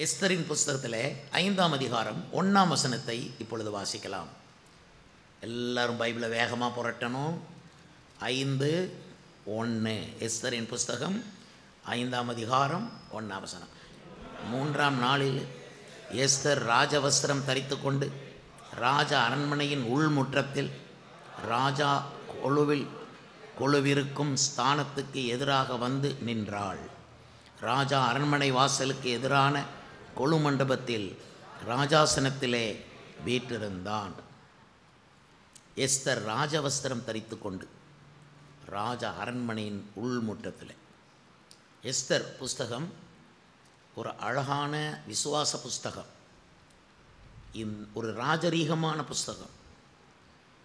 எஸ்தரின் புஸ்தகத்தில் 5ஆம் அதிகாரம் 1ஆம் வசனத்தை இப்பொழுது வாசிக்கலாம். எல்லாரும் பைபிளை வேகமாக புரட்டணும். 5:1 எஸ்தரின் புஸ்தகம் 5ஆம் அதிகாரம் 1ஆம் வசனம். 3ஆம் நாளில் எஸ்தர் ராஜவஸ்திரம் தரித்து கொண்டு ராஜ அரண்மனையின் உள்முற்றத்தில் ராஜா கொலுவிருக்கும் ஸ்தானத்துக்கு எதிராக வந்து நின்றாள். ராஜா அரண்மனை வாசலுக்கு எதிரான கொலு மண்டபத்தில் ராஜாசனத்திலே வீற்றிருந்தான். எஸ்தர் ராஜவஸ்திரம் தரித்து கொண்டு ராஜா அரண்மனையின் உள்முற்றத்தில். எஸ்தர் புஸ்தகம் ஒரு அழகான விசுவாச புஸ்தகம், ஒரு ராஜரீகமான புஸ்தகம்.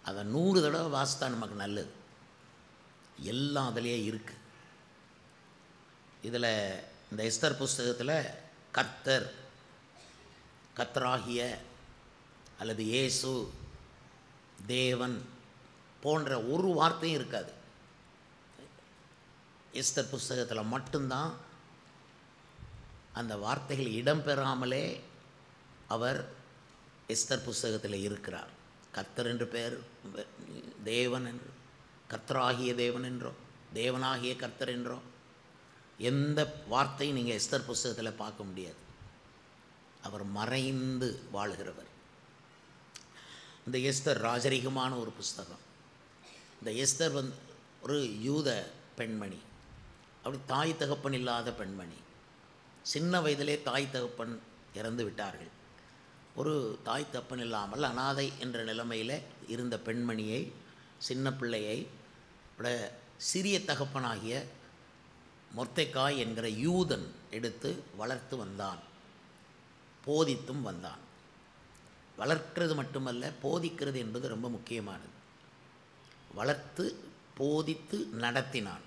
அதை 100 தடவை வாசித்தா நமக்கு நல்லது. எல்லாம் அதிலே இருக்குது. இதில் இந்த எஸ்தர் புஸ்தகத்தில் கர்த்தராகிய அல்லது இயேசு, தேவன் போன்ற ஒரு வார்த்தையும் இருக்காது. எஸ்தர் புஸ்தகத்தில் மட்டும்தான் அந்த வார்த்தைகள் இடம்பெறாமலே அவர் எஸ்தர் புஸ்தகத்தில் இருக்கிறார். கர்த்தர் என்று பெயர், தேவன் என்று, கர்த்தராகிய தேவன் என்றோ, தேவனாகிய கர்த்தர் என்றோ எந்த வார்த்தையும் நீங்கள் எஸ்தர் புஸ்தகத்தில் பார்க்க முடியாது. அவர் மறைந்து வாழுகிறவர். இந்த எஸ்தர் ராஜரீகமான ஒரு புஸ்தகம். இந்த எஸ்தர் ஒரு யூத பெண்மணி. அப்படி தாய் தகப்பன் இல்லாத பெண்மணி. சின்ன வயதிலே தாய் தகப்பன் இறந்து விட்டார்கள். ஒரு தாய் தகப்பன் இல்லாமல் அனாதை என்ற நிலைமையில் இருந்த பெண்மணியை, சின்ன பிள்ளையை சிறிய தகப்பனாகிய மொர்தெகாய் என்கிற யூதன் எடுத்து வளர்த்து வந்தான், போதித்தும் வந்தான். வளர்க்கிறது மட்டுமல்ல, போதிக்கிறது என்பது ரொம்ப முக்கியமானது. வளர்த்து போதித்து நடத்தினான்.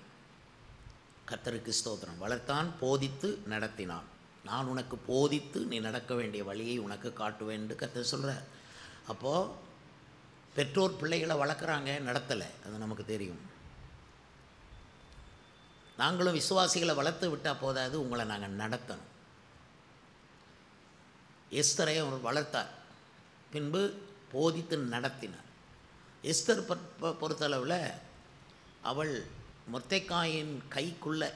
கர்த்தருக்கு ஸ்தோத்திரம். வளர்த்தான், போதித்து நடத்தினான். நான் உனக்கு போதித்து நீ நடக்க வேண்டிய வழியை உனக்கு காட்டுவேன் என்று கர்த்தர் சொல்கிறார். அப்போது பெற்றோர் பிள்ளைகளை வளர்க்குறாங்க, நடத்தலை, அது நமக்கு தெரியும். நாங்களும் விசுவாசிகளை வளர்த்து விட்டால் போதாது, உங்களை நாங்கள் நடத்தணும். எஸ்தரை அவர் வளர்த்தார், பின்பு போதித்து நடத்தினார். எஸ்தர் பொறுத்தளவில் அவள் மொர்தெகாயின் கைக்குள்ளே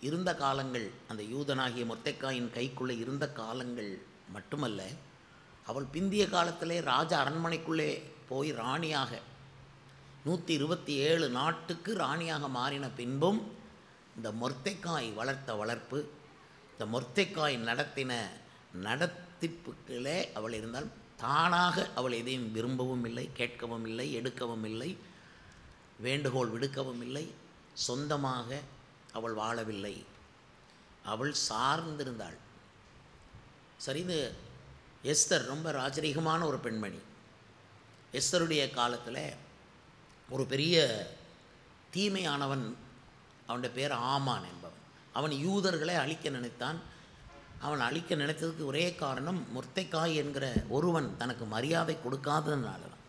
இருந்த காலங்கள், அந்த யூதனாகிய மொர்தெகாயின் கைக்குள்ளே இருந்த காலங்கள் மட்டுமல்ல, அவள் பிந்திய காலத்திலே ராஜ அரண்மனைக்குள்ளே போய் ராணியாக 127 நாட்டுக்கு ராணியாக மாறின பின்பும் இந்த மொர்தெகாய் வளர்த்த வளர்ப்பு, இந்த மொர்தெகாய் நடத்தின நடத்திப்புகளே அவள் இருந்தால், தானாக அவள் எதையும் விரும்பவும் இல்லை, கேட்கவும் இல்லை, எடுக்கவும் இல்லை, வேண்டுகோள் விடுக்கவும் இல்லை. சொந்தமாக அவள் வாழவில்லை, அவள் சார்ந்திருந்தாள். சரி, இது எஸ்தர் ரொம்ப ராஜரீகமான ஒரு பெண்மணி. எஸ்தருடைய காலத்தில் ஒரு பெரிய தீமையானவன், அவனுடைய பேர் ஆமான் என்பவன். அவன் யூதர்களை அழிக்க நினைத்தான். அவன் அழிக்க நினைத்ததுக்கு ஒரே காரணம், மொர்தெகாய் என்கிற ஒருவன் தனக்கு மரியாதை கொடுக்காததுனால தான்.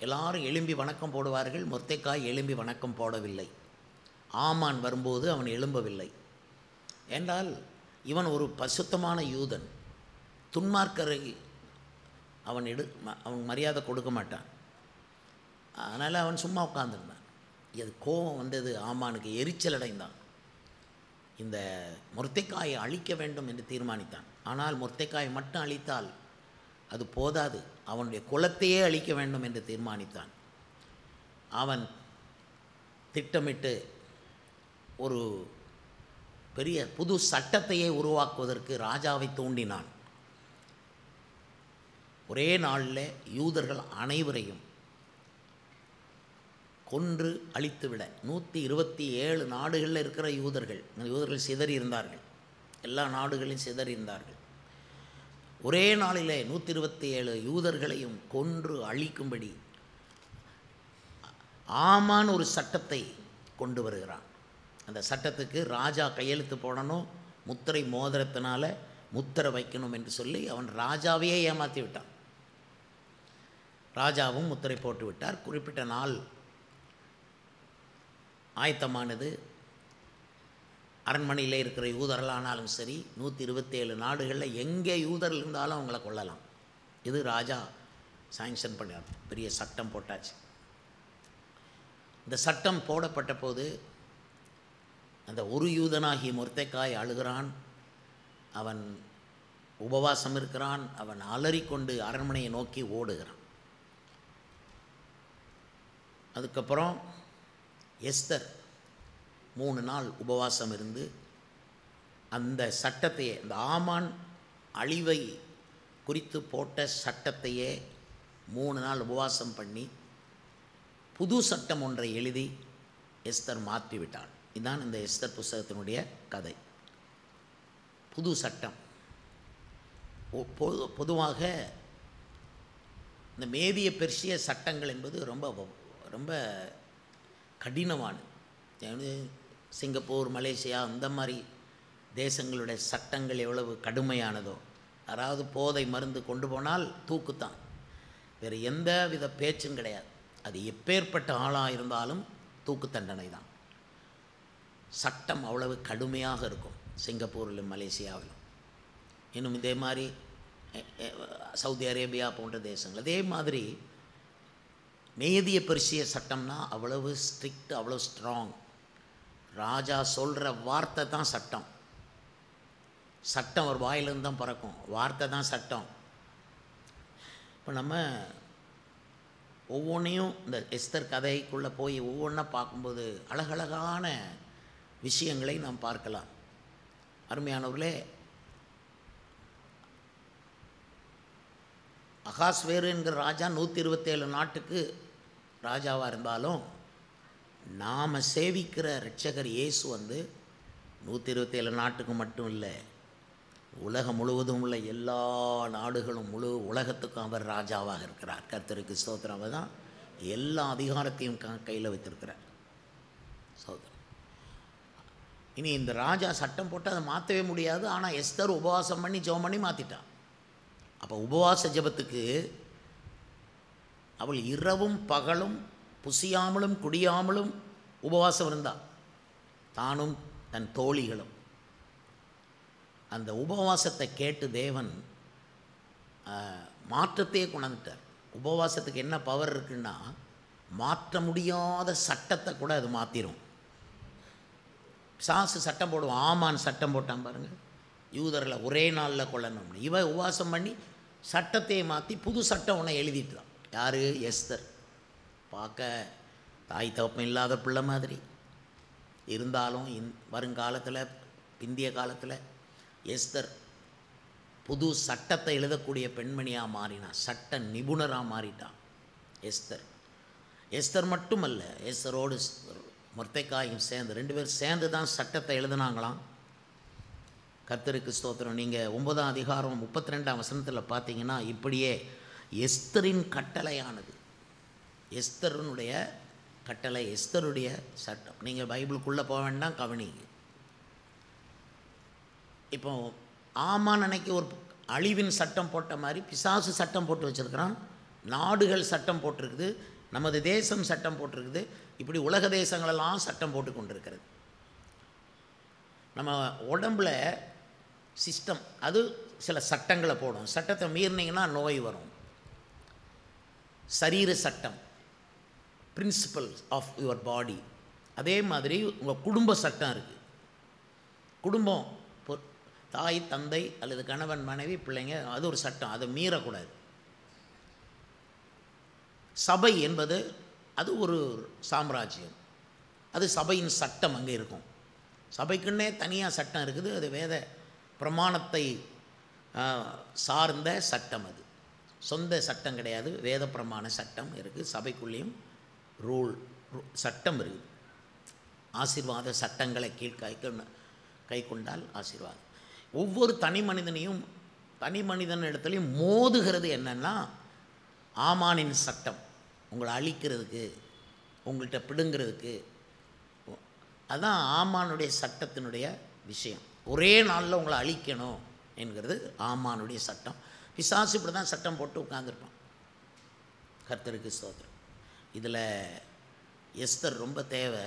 எல்லாரும் எழும்பி வணக்கம் போடுவார்கள், மொர்தெகாய் எழும்பி வணக்கம் போடவில்லை. ஆமான் வரும்போது அவன் எழும்பவில்லை. என்றால் இவன் ஒரு பசுத்தமான யூதன். துன்மார்க்கரை அவன் மரியாதை கொடுக்க மாட்டான். அதனால் அவன் சும்மா உட்காந்துருந்தான். இது கோபம் வந்தது ஆமானுக்கு, எரிச்சல் அடைந்தான். இந்த மொர்தெகாயை அழிக்க வேண்டும் என்று தீர்மானித்தான். ஆனால் மொர்தெகாயை மட்டும் அழித்தால் அது போதாது, அவனுடைய குலத்தையே அழிக்க வேண்டும் என்று தீர்மானித்தான். அவன் திட்டமிட்டு ஒரு பெரிய புது சட்டத்தையே உருவாக்குவதற்கு ராஜாவை தூண்டினான். ஒரே நாளில் யூதர்கள் அனைவரையும் கொன்று அழித்துவிட, 127 நாடுகளில் இருக்கிற யூதர்கள் சிதறி இருந்தார்கள். எல்லா நாடுகளையும் சிதறி இருந்தார்கள். ஒரே நாளில் 127 யூதர்களையும் கொன்று அழிக்கும்படி ஆமான் ஒரு சட்டத்தை கொண்டு வருகிறான். அந்த சட்டத்துக்கு ராஜா கையெழுத்து போடணும், முத்திரை மோதிரத்தினால முத்திரை வைக்கணும் என்று சொல்லி அவன் ராஜாவையே ஏமாற்றி விட்டான். ராஜாவும் முத்திரை போட்டு விட்டார். குறிப்பிட்ட நாள் ஆயத்தமானது. அரண்மனையில் இருக்கிற யூதர்களானாலும் சரி 127 நாடுகளில் எங்கே யூதர்கள் இருந்தாலும் அவங்கள கொள்ளலாம். இது ராஜா சாங்ஷன் பண்ணார், பெரிய சட்டம் போட்டாச்சு. இந்த சட்டம் போடப்பட்ட போது அந்த ஒரு யூதனாகிய மொர்தெக்காய் அழுகிறான், அவன் உபவாசம் இருக்கிறான், அவன் அலறிக்கொண்டு அரண்மனையை நோக்கி ஓடுகிறான். அதுக்கப்புறம் எஸ்தர் 3 நாள் உபவாசம் இருந்து அந்த சட்டத்தையே, அந்த ஆமான் அழிவை குறித்து போட்ட சட்டத்தையே 3 நாள் உபவாசம் பண்ணி புது சட்டம் ஒன்றை எழுதி எஸ்தர் மாற்றிவிட்டாள். இதுதான் இந்த எஸ்தர் புஸ்தகத்தினுடைய கதை. புது சட்டம். பொதுவாக இந்த மேதிய பெர்ஷிய சட்டங்கள் என்பது ரொம்ப ரொம்ப கடினமானது. சிங்கப்பூர், மலேசியா அந்த மாதிரி தேசங்களுடைய சட்டங்கள் எவ்வளவு கடுமையானதோ, யாராவது போதை மருந்து கொண்டு போனால் தூக்குத்தான், வேறு எந்த வித பேச்சும் கிடையாது. அது எப்பேற்பட்ட ஆளாக இருந்தாலும் தூக்கு தண்டனை தான். சட்டம் அவ்வளவு கடுமையாக இருக்கும் சிங்கப்பூரிலும் மலேசியாவிலும். இன்னும் இதே மாதிரி சவுதி அரேபியா போன்ற தேசங்கள். அதே மாதிரி மேதிய பெர்ஷிய சட்டம்னா அவ்வளவு ஸ்ட்ரிக்ட், அவ்வளோ ஸ்ட்ராங். ராஜா சொல்கிற வார்த்தை தான் சட்டம். சட்டம் ஒரு வாயிலிருந்து தான் பிறக்கும், வார்த்தை தான் சட்டம். இப்போ நம்ம ஒவ்வொன்றையும் இந்த எஸ்தர் கதைக்குள்ளே போய் ஒவ்வொன்றா பார்க்கும்போது அழகழகான விஷயங்களை நாம் பார்க்கலாம். அருமையானவர்களே, அகாஸ்வேரு என்கிற ராஜா 127 நாட்டுக்கு ராஜாவாக இருந்தாலும் நாம் சேவிக்கிற இரட்சகர் இயேசு 127 நாட்டுக்கு மட்டும் இல்லை, உலகம் முழுவதும் உள்ள எல்லா நாடுகளும் முழு உலகத்துக்கும் அவர் ராஜாவாக இருக்கிறார். கர்த்தருக்கு ஸ்தோத்திரம். அவர் தான் எல்லா அதிகாரத்தையும் கையில் வைத்திருக்கிறார். ஸ்தோத்திரம். இனி இந்த ராஜா சட்டம் போட்டு அதை மாற்றவே முடியாது. ஆனால் எஸ்தர் உபவாசம் பண்ணி ஜெபம் பண்ணி மாற்றிட்டான். அப்போ உபவாச ஜெபத்துக்கு அவள் இரவும் பகலும் புசியாமலும் குடியாமலும் உபவாசம் இருந்தாள், தானும் தன் தோழிகளும். அந்த உபவாசத்தை கேட்டு தேவன் மாற்றத்தையே கொண்டாந்துட்டார். உபவாசத்துக்கு என்ன பவர் இருக்குன்னா, மாற்ற முடியாத சட்டத்தை கூட அது மாற்றிடும். சாசு சட்டம் போடுவோம், ஆமான் சட்டம் போட்டான் பாருங்கள், யூதர்களை ஒரே நாளில் கொல்லணும். இவ உபவாசம் பண்ணி சட்டத்தையே மாற்றி புது சட்டம் ஒன்று எழுதிட்டுதான். யார்? எஸ்தர். பார்க்க தாய் தகப்பம் இல்லாத பிள்ளை மாதிரி இருந்தாலும் வருங்காலத்தில், பிந்திய காலத்தில் எஸ்தர் புது சட்டத்தை எழுதக்கூடிய பெண்மணியாக மாறினான், சட்ட நிபுணராக மாறிட்டான் எஸ்தர். எஸ்தர் மட்டுமல்ல, எஸ்தரோடு மொர்தெக்காயும் சேர்ந்து 2 பேர் சேர்ந்து தான் சட்டத்தை எழுதினாங்களாம். கர்த்தருக்கு ஸ்தோத்திரம். நீங்கள் 9ஆம் அதிகாரம் 32ஆம் வசனத்தில் பார்த்தீங்கன்னா, இப்படியே எஸ்தரின் கட்டளையானது, எஸ்தருடைய கட்டளை, எஸ்தருடைய சட்டம். நீங்கள் பைபிளுக்குள்ளே போக வேண்டாம், கவனிங்க. இப்போ ஆமான் அன்னைக்கு ஒரு அழிவின் சட்டம் போட்ட மாதிரி பிசாசு சட்டம் போட்டு வச்சுருக்கிறான், நாடுகள் சட்டம் போட்டிருக்குது, நமது தேசம் சட்டம் போட்டிருக்குது, இப்படி உலக தேசங்களெல்லாம் சட்டம் போட்டு கொண்டிருக்கிறது. நம்ம உடம்பில் சிஸ்டம் அது சில சட்டங்களை போடும். சட்டத்தை மீறினீங்கன்னா நோய் வரும். சரீர சட்டம், பிரின்சிபல்ஸ் ஆஃப் யுவர் பாடி. அதே மாதிரி உங்கள் குடும்ப சட்டம் இருக்குது. குடும்பம், தாய் தந்தை அல்லது கணவன் மனைவி பிள்ளைங்க, அது ஒரு சட்டம், அதை மீறக்கூடாது. சபை என்பது அது ஒரு சாம்ராஜ்யம், அது சபையின் சட்டம் அங்கே இருக்கும். சபைக்குன்னே தனியாக சட்டம் இருக்குது, அது வேத பிரமாணத்தை சார்ந்த சட்டம். அது சொந்த சட்டம் கிடையாது, வேத பிரமாண சட்டம் இருக்குது. சபைக்குள்ளேயும் சட்டம் இருக்குது. ஆசீர்வாத சட்டங்களை கை கொண்டால் ஆசீர்வாதம். ஒவ்வொரு தனி மனிதன் இடத்துலையும் மோதுகிறது என்னென்னா, ஆமானின் சட்டம் உங்களை அழிக்கிறதுக்கு, உங்கள்கிட்ட பிடுங்கிறதுக்கு. அதுதான் ஆமானுடைய சட்டத்தினுடைய விஷயம். ஒரே நாளில் உங்களை அழிக்கணும் என்கிறது ஆமானுடைய சட்டம். பிசாசு இப்படி தான் சட்டம் போட்டு உட்கார்ந்துருப்பான். கர்த்தருக்கு ஸ்தோத்திரம். இதில் எஸ்தர் ரொம்ப தேவை.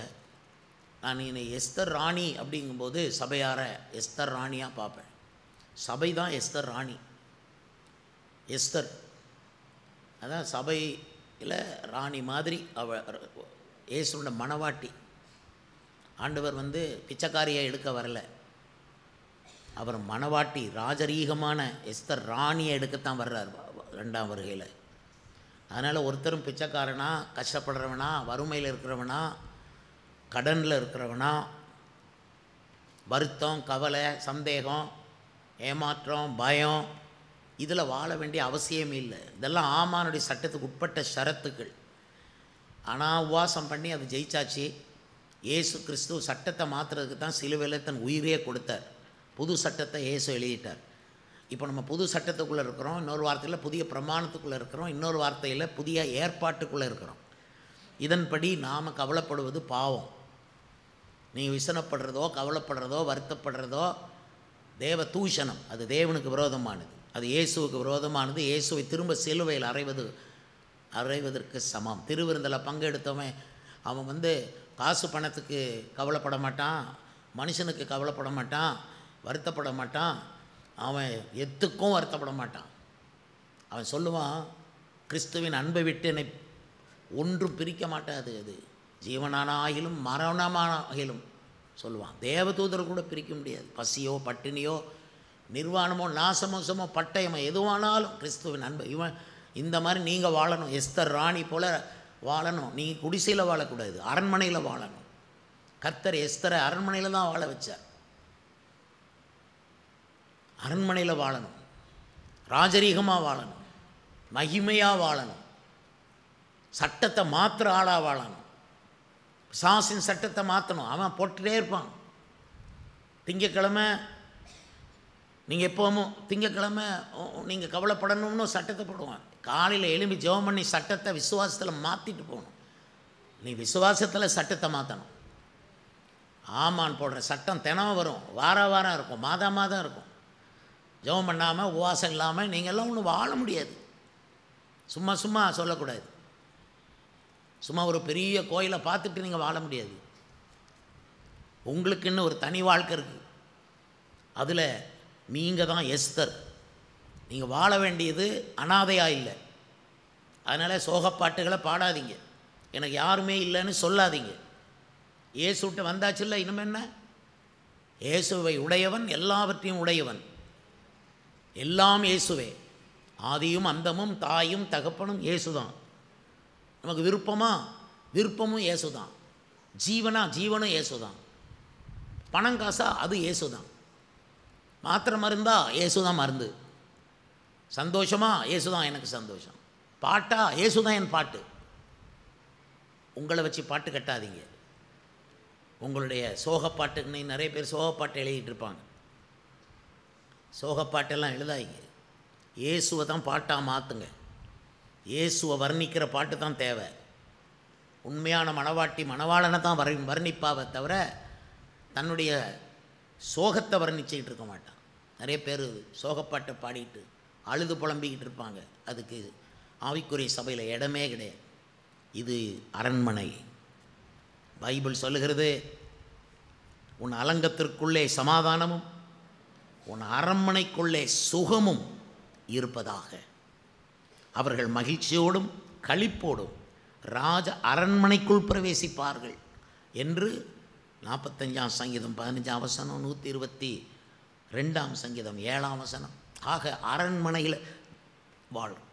நான் என்னை எஸ்தர் ராணி அப்படிங்கும்போது சபையார எஸ்தர் ராணியாக பார்ப்பேன். சபை தான் எஸ்தர் ராணி. எஸ்தர் அதான் சபையில் ராணி மாதிரி இயேசுவோட மணவாட்டி. ஆண்டவர் பிச்சைக்காரியை எடுக்க வரல, அவர் மணவாட்டி ராஜரீகமான எஸ்தர் ராணியை எடுக்கத்தான் வர்றார் 2ஆம் வருகையில். அதனால் ஒருத்தரும் பிச்சைக்காரனா, கஷ்டப்படுறவனா, வறுமையில் இருக்கிறவனா, கடனில் இருக்கிறவனா, வருத்தம், கவலை, சந்தேகம், ஏமாற்றம், பயம் இதில் வாழ வேண்டிய அவசியமே இல்லை. இதெல்லாம் ஆமானுடைய சட்டத்துக்கு உட்பட்ட ஷரத்துக்கள். ஆனால் உபவாசம் பண்ணி அது ஜெயிச்சாச்சு. இயேசு கிறிஸ்து சட்டத்தை மாற்றுறதுக்கு தான் சிலுவையில் தன் உயிரே கொடுத்தார். புது சட்டத்தை இயேசு எழுதிட்டார். இப்போ நம்ம புது சட்டத்துக்குள்ளே இருக்கிறோம், இன்னொரு வார்த்தையில் புதிய பிரமாணத்துக்குள்ளே இருக்கிறோம், இன்னொரு வார்த்தையில் புதிய ஏற்பாட்டுக்குள்ளே இருக்கிறோம். இதன்படி நாம் கவலைப்படுவது பாவம். நீங்கள் விசனப்படுறதோ, கவலைப்படுறதோ, வருத்தப்படுறதோ தேவ தூஷணம். அது தேவனுக்கு விரோதமானது, அது இயேசுவுக்கு விரோதமானது. இயேசுவை திரும்ப சிலுவையில் அறைவதற்கு சமம். திருவிருந்தில் பங்கெடுத்தவன் அவன் காசு பணத்துக்கு கவலைப்பட மாட்டான், மனுஷனுக்கு கவலைப்பட மாட்டான், வருத்தப்பட மாட்டான், அவன் எத்துக்கும் வருத்தப்பட மாட்டான். அவன் சொல்லுவான், கிறிஸ்துவின் அன்பை விட்டு என்னை ஒன்றும் பிரிக்க மாட்டாது, அது ஜீவனானாகிலும் மரணமானாகிலும் சொல்லுவான். தேவதூதர் கூட பிரிக்க முடியாது. பசியோ, பட்டினியோ, நிர்வாணமோ, நாசமோசமோ, பட்டயமோ, எதுவானாலும் கிறிஸ்துவின் அன்பு. இவன் இந்த மாதிரி நீங்கள் வாழணும், எஸ்தர் ராணி போல் வாழணும். நீங்கள் குடிசையில் வாழக்கூடாது, அரண்மனையில் வாழணும். கர்த்தர் எஸ்தரை அரண்மனையில் தான் வாழ வச்சார். அரண்மனையில் வாழணும், ராஜரீகமாக வாழணும், மகிமையாக வாழணும், சட்டத்தை மாத்திர ஆளாக வாழணும். பிசாசின் சட்டத்தை மாற்றணும். அவன் போட்டுகிட்டே இருப்பான். திங்கக்கிழமை நீங்கள் எப்போவும் திங்கக்கிழமை நீங்கள் கவலைப்படணும்னு சட்டத்தை போடுவான். காலையில் எழும்பி ஜெபம் பண்ணி சட்டத்தை விசுவாசத்தில் மாற்றிட்டு போகணும். நீ விசுவாசத்தில் சட்டத்தை மாற்றணும். ஆமான் போடுற சட்டம் தினம் வரும், வாரம் இருக்கும், மாதம் இருக்கும். ஜெபம் பண்ணாமல் உபவாசம் இல்லாமல் நீங்கள்லாம் ஒன்றும் வாழ முடியாது. சும்மா சொல்லக்கூடாது. சும்மா ஒரு பெரிய கோயிலை பார்த்துட்டு நீங்கள் வாழ முடியாது. உங்களுக்குன்னு ஒரு தனி வாழ்க்கை இருக்குது. அதில் நீங்கள் தான் எஸ்தர். நீங்கள் வாழ வேண்டியது அனாதையாக இல்லை. அதனால் சோகப்பாட்டுகளை பாடாதீங்க, எனக்கு யாருமே இல்லைன்னு சொல்லாதீங்க. இயேசுவிட்ட வந்தாச்சு இல்லை, இன்னும் என்ன? இயேசுவை உடையவன் எல்லாவற்றையும் உடையவன். எல்லாம் இயேசுவே. ஆதியும் அந்தமும் தாயும் தகப்பனும் இயேசு தான். நமக்கு விருப்பமும் இயேசு தான். ஜீவனும் இயேசு தான். பணம் காசா அது இயேசு தான். மாத்திரை மருந்தா இயேசு தான் மருந்து. சந்தோஷமா இயேசு தான் எனக்கு சந்தோஷம். பாட்டா இயேசு தான் என் பாட்டு. உங்களை வச்சு பாட்டு கட்டாதீங்க. உங்களுடைய சோகப்பாட்டுக்குன்னு நிறைய பேர் சோகப்பாட்டு எழுதிட்டு இருப்பாங்க. சோகப்பாட்டெல்லாம் எழுதாதீங்க. இயேசுவை தான் பாட்டாக மாற்றுங்க. இயேசுவை வர்ணிக்கிற பாட்டு தான் தேவை. உண்மையான மணவாட்டி மணவாளனை தான் வர்ணிப்பாவை தவிர தன்னுடைய சோகத்தை வர்ணிச்சுக்கிட்டு இருக்க மாட்டான். நிறைய பேர் சோகப்பாட்டை பாடிட்டு அழுது புலம்பிக்கிட்டு இருப்பாங்க. அதுக்கு ஆவிக்குரிய சபையில் இடமே கிடையாது. இது அரண்மனை. பைபிள் சொல்லுகிறது, உன் அலங்கத்திற்குள்ளே சமாதானமும் உன் அரண்மனைக்குள்ளே சுகமும் இருப்பதாக. அவர்கள் மகிழ்ச்சியோடும் களிப்போடும் ராஜ அரண்மனைக்குள் பிரவேசிப்பார்கள் என்று 45ஆம் சங்கீதம் 15ஆம் வசனம், 122ஆம் சங்கீதம் 7ஆம் வசனம். ஆக அரண்மனையில் வாழும்.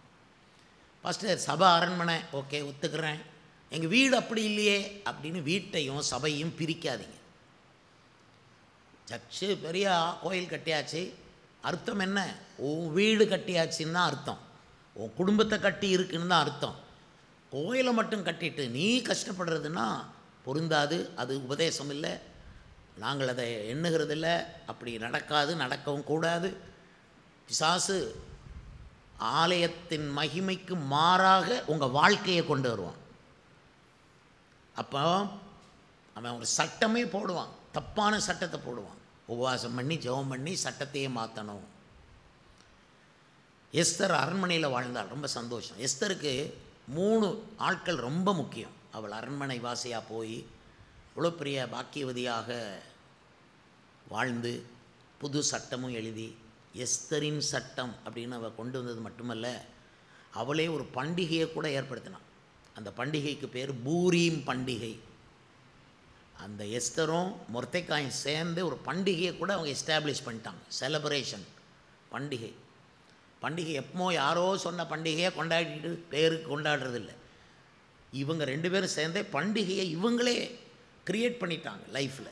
ஃபஸ்ட்டு சபை அரண்மனை ஓகே ஒத்துக்கிறேன், எங்கள் வீடு அப்படி இல்லையே அப்படின்னு வீட்டையும் சபையும் பிரிக்காதீங்க. சர்ச்சு பெரிய கோயில் கட்டியாச்சு, அர்த்தம் என்ன? உன் வீடு கட்டியாச்சுன்னு தான் அர்த்தம். உன் குடும்பத்தை கட்டி இருக்குன்னு தான் அர்த்தம். கோயிலை மட்டும் கட்டிட்டு நீ கஷ்டப்படுறதுன்னா பொருந்தாது. அது உபதேசம் இல்லை, நாங்கள் அதை எண்ணுகிறதில்லை. அப்படி நடக்காது, நடக்கவும் கூடாது. பிசாசு ஆலயத்தின் மகிமைக்கு மாறாக உங்கள் வாழ்க்கையை கொண்டு வருவான். அப்போ அவன் ஒரு சட்டமே போடுவான், தப்பான சட்டத்தை போடுவான். உபவாசம் பண்ணி ஜெபம் பண்ணி சட்டத்தையே மாற்றணும். எஸ்தர் அரண்மனையில் வாழ்ந்தாள், ரொம்ப சந்தோஷம். எஸ்தருக்கு 3 ஆட்கள் ரொம்ப முக்கியம். அவள் அரண்மனை வாசியாக போய் இவ்வளோ பெரிய பாக்கியவதியாக வாழ்ந்து புது சட்டமும் எழுதி எஸ்தரின் சட்டம் அப்படின்னு அவள் கொண்டு வந்தது மட்டுமல்ல, அவளே ஒரு பண்டிகையை கூட ஏற்படுத்தினான். அந்த பண்டிகைக்கு பேர் பூரீம் பண்டிகை. அந்த எஸ்தரும் மொர்தெக்காயும் சேர்ந்து ஒரு பண்டிகையை கூட அவங்க எஸ்டாப்ளிஷ் பண்ணிட்டாங்க. செலப்ரேஷன் பண்டிகை. பண்டிகை எப்போ யாரோ சொன்ன பண்டிகையை கொண்டாடிட்டு பேருக்கு கொண்டாடுறதில்ல. இவங்க 2 பேரும் சேர்ந்தே பண்டிகையை இவங்களே க்ரியேட் பண்ணிட்டாங்க லைஃப்பில்.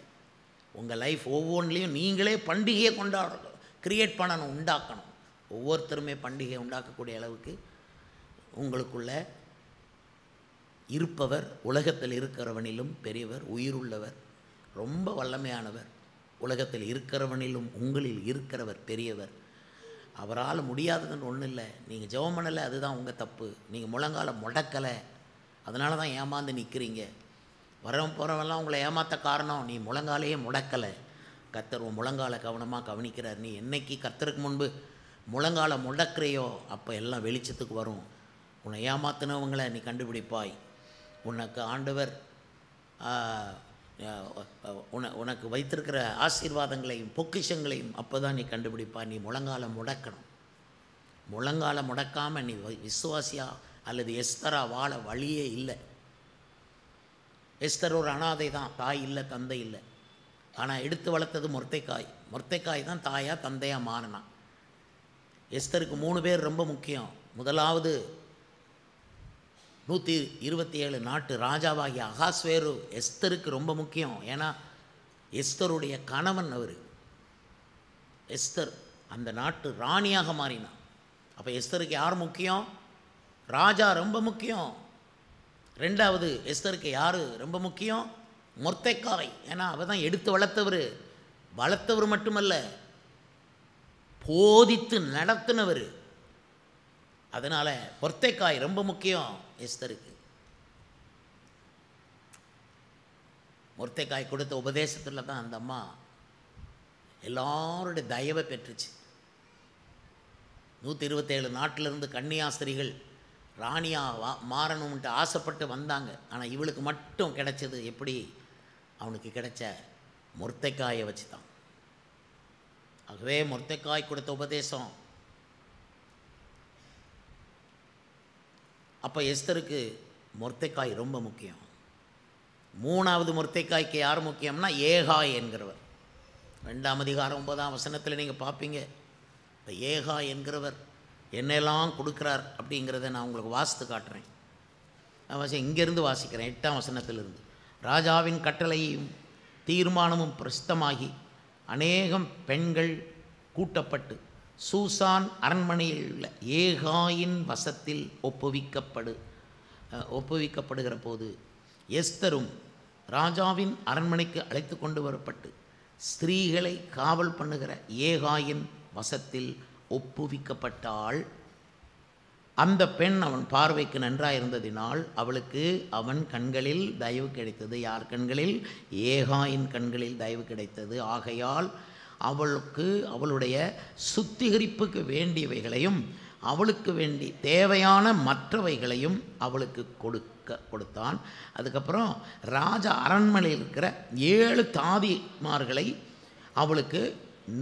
உங்கள் லைஃப் ஒவ்வொன்றிலையும் நீங்களே பண்டிகையை கொண்டாடணும், க்ரியேட் பண்ணணும், உண்டாக்கணும். ஒவ்வொருத்தருமே பண்டிகை உண்டாக்கக்கூடிய அளவுக்கு உங்களுக்குள்ள இருப்பவர் உலகத்தில் இருக்கிறவனிலும் பெரியவர், உயிருள்ளவர், ரொம்ப வல்லமையானவர். உலகத்தில் இருக்கிறவனிலும் உங்களில் இருக்கிறவர் பெரியவர். அவரால் முடியாததுன்னு ஒன்றும் இல்லை. நீங்கள் ஜெபம் பண்ணலை, அதுதான் உங்கள் தப்பு. நீங்கள் முழங்கால முடக்கலை, அதனால தான் ஏமாந்து நிற்கிறீங்க. வரவன் போகிறவெல்லாம் உங்களை ஏமாற்ற காரணம் நீ முழங்காலையே முடக்கலை. கர்த்தர் உன் முழங்கால கவனமாக கவனிக்கிறார். நீ என்னைக்கு கர்த்தருக்கு முன்பு முழங்கால முடக்கிறையோ அப்போ எல்லாம் வெளிச்சத்துக்கு வரும். உன்னை ஏமாத்தினவங்களை நீ கண்டுபிடிப்பாய். உனக்கு ஆண்டவர் உனக்கு வைத்திருக்கிற ஆசீர்வாதங்களையும் பொக்கிஷங்களையும் அப்போ தான் நீ கண்டுபிடிப்பாய். நீ முழங்கால முடக்கணும். முழங்கால முடக்காமல் நீ விசுவாசியா அல்லது எஸ்தரா வாழ வழியே இல்லை. எஸ்தர் ஒரு அனாதை தான், தாய் இல்லை, தந்தை இல்லை. ஆனால் எடுத்து வளர்த்தது மொர்தெக்காய். மொர்தெக்காய் தான் தாயாக தந்தையாக மாறினான். எஸ்தருக்கு 3 பேர் ரொம்ப முக்கியம். முதலாவது 127 நாட்டு ராஜாவாகிய அகாஸ்வேரு எஸ்தருக்கு ரொம்ப முக்கியம். ஏன்னா எஸ்தருடைய கணவன் அவர். எஸ்தர் அந்த நாட்டு ராணியாக மாறினான். அப்போ எஸ்தருக்கு யார் முக்கியம்? ராஜா ரொம்ப முக்கியம். 2வது எஸ்தருக்கு யார் ரொம்ப முக்கியம்? மொர்தெக்காய். ஏன்னா அவள் தான் எடுத்து வளர்த்தவர் மட்டுமல்ல, போதித்து நடத்தினவர். அதனால் மொர்தெக்காய் ரொம்ப முக்கியம் எஸ்தருக்கு. மொர்தெக்காய் கொடுத்த உபதேசத்தில் தான் அந்த அம்மா எல்லாருடைய தயவை பெற்றுச்சு. 127 நாட்டிலிருந்து கன்னியாஸ்திரிகள் ராணியாக மாறணும்ன்ட்டு ஆசைப்பட்டு வந்தாங்க. ஆனால் இவளுக்கு மட்டும் கிடைச்சது எப்படி? அவனுக்கு கிடைச்ச மொர்தெக்காயை வச்சு தான். ஆகவே மொர்தெக்காய் கொடுத்த உபதேசம். அப்போ எஸ்தருக்கு மொர்தெக்காய் ரொம்ப முக்கியம். 3வது மொர்தெக்காய்க்கு யார் முக்கியம்னா ஏகாய் என்கிறவர். 2ஆம் அதிகாரம் 9ஆம் வசனத்தில் நீங்கள் பார்ப்பீங்க. இந்த ஏகாய் என்கிறவர் என்னெல்லாம் கொடுக்குறார் அப்படிங்கிறத நான் உங்களுக்கு வாசித்து காட்டுறேன். நான் இங்கேருந்து வாசிக்கிறேன் 8ஆம் வசனத்திலிருந்து. ராஜாவின் கட்டளையும் தீர்மானமும் பிரசித்தமாகி அநேகம் பெண்கள் கூட்டப்பட்டு சூசான் அரண்மனையில் உள்ள ஏகாயின் வசத்தில் ஒப்புவிக்கப்படுகிற போது எஸ்தரும் ராஜாவின் அரண்மனைக்கு அழைத்து கொண்டு வரப்பட்டு ஸ்திரீகளை காவல் பண்ணுகிற ஏகாயின் வசத்தில் ஒப்புவிக்கப்பட்டாள். அந்த பெண் அவன் பார்வைக்கு நன்றாயிருந்ததினால் அவளுக்கு அவன் கண்களில் தயவு கிடைத்தது. யார் கண்களில்? ஏகாயின் கண்களில் தயவு கிடைத்தது. ஆகையால் அவளுக்கு அவளுடைய சுத்திகரிப்புக்கு வேண்டியவைகளையும் அவளுக்கு வேண்டி தேவையான மற்றவைகளையும் அவளுக்கு கொடுத்தான். அதுக்கப்புறம் ராஜா அரண்மனையில் இருக்கிற 7 தாதிமார்களை அவளுக்கு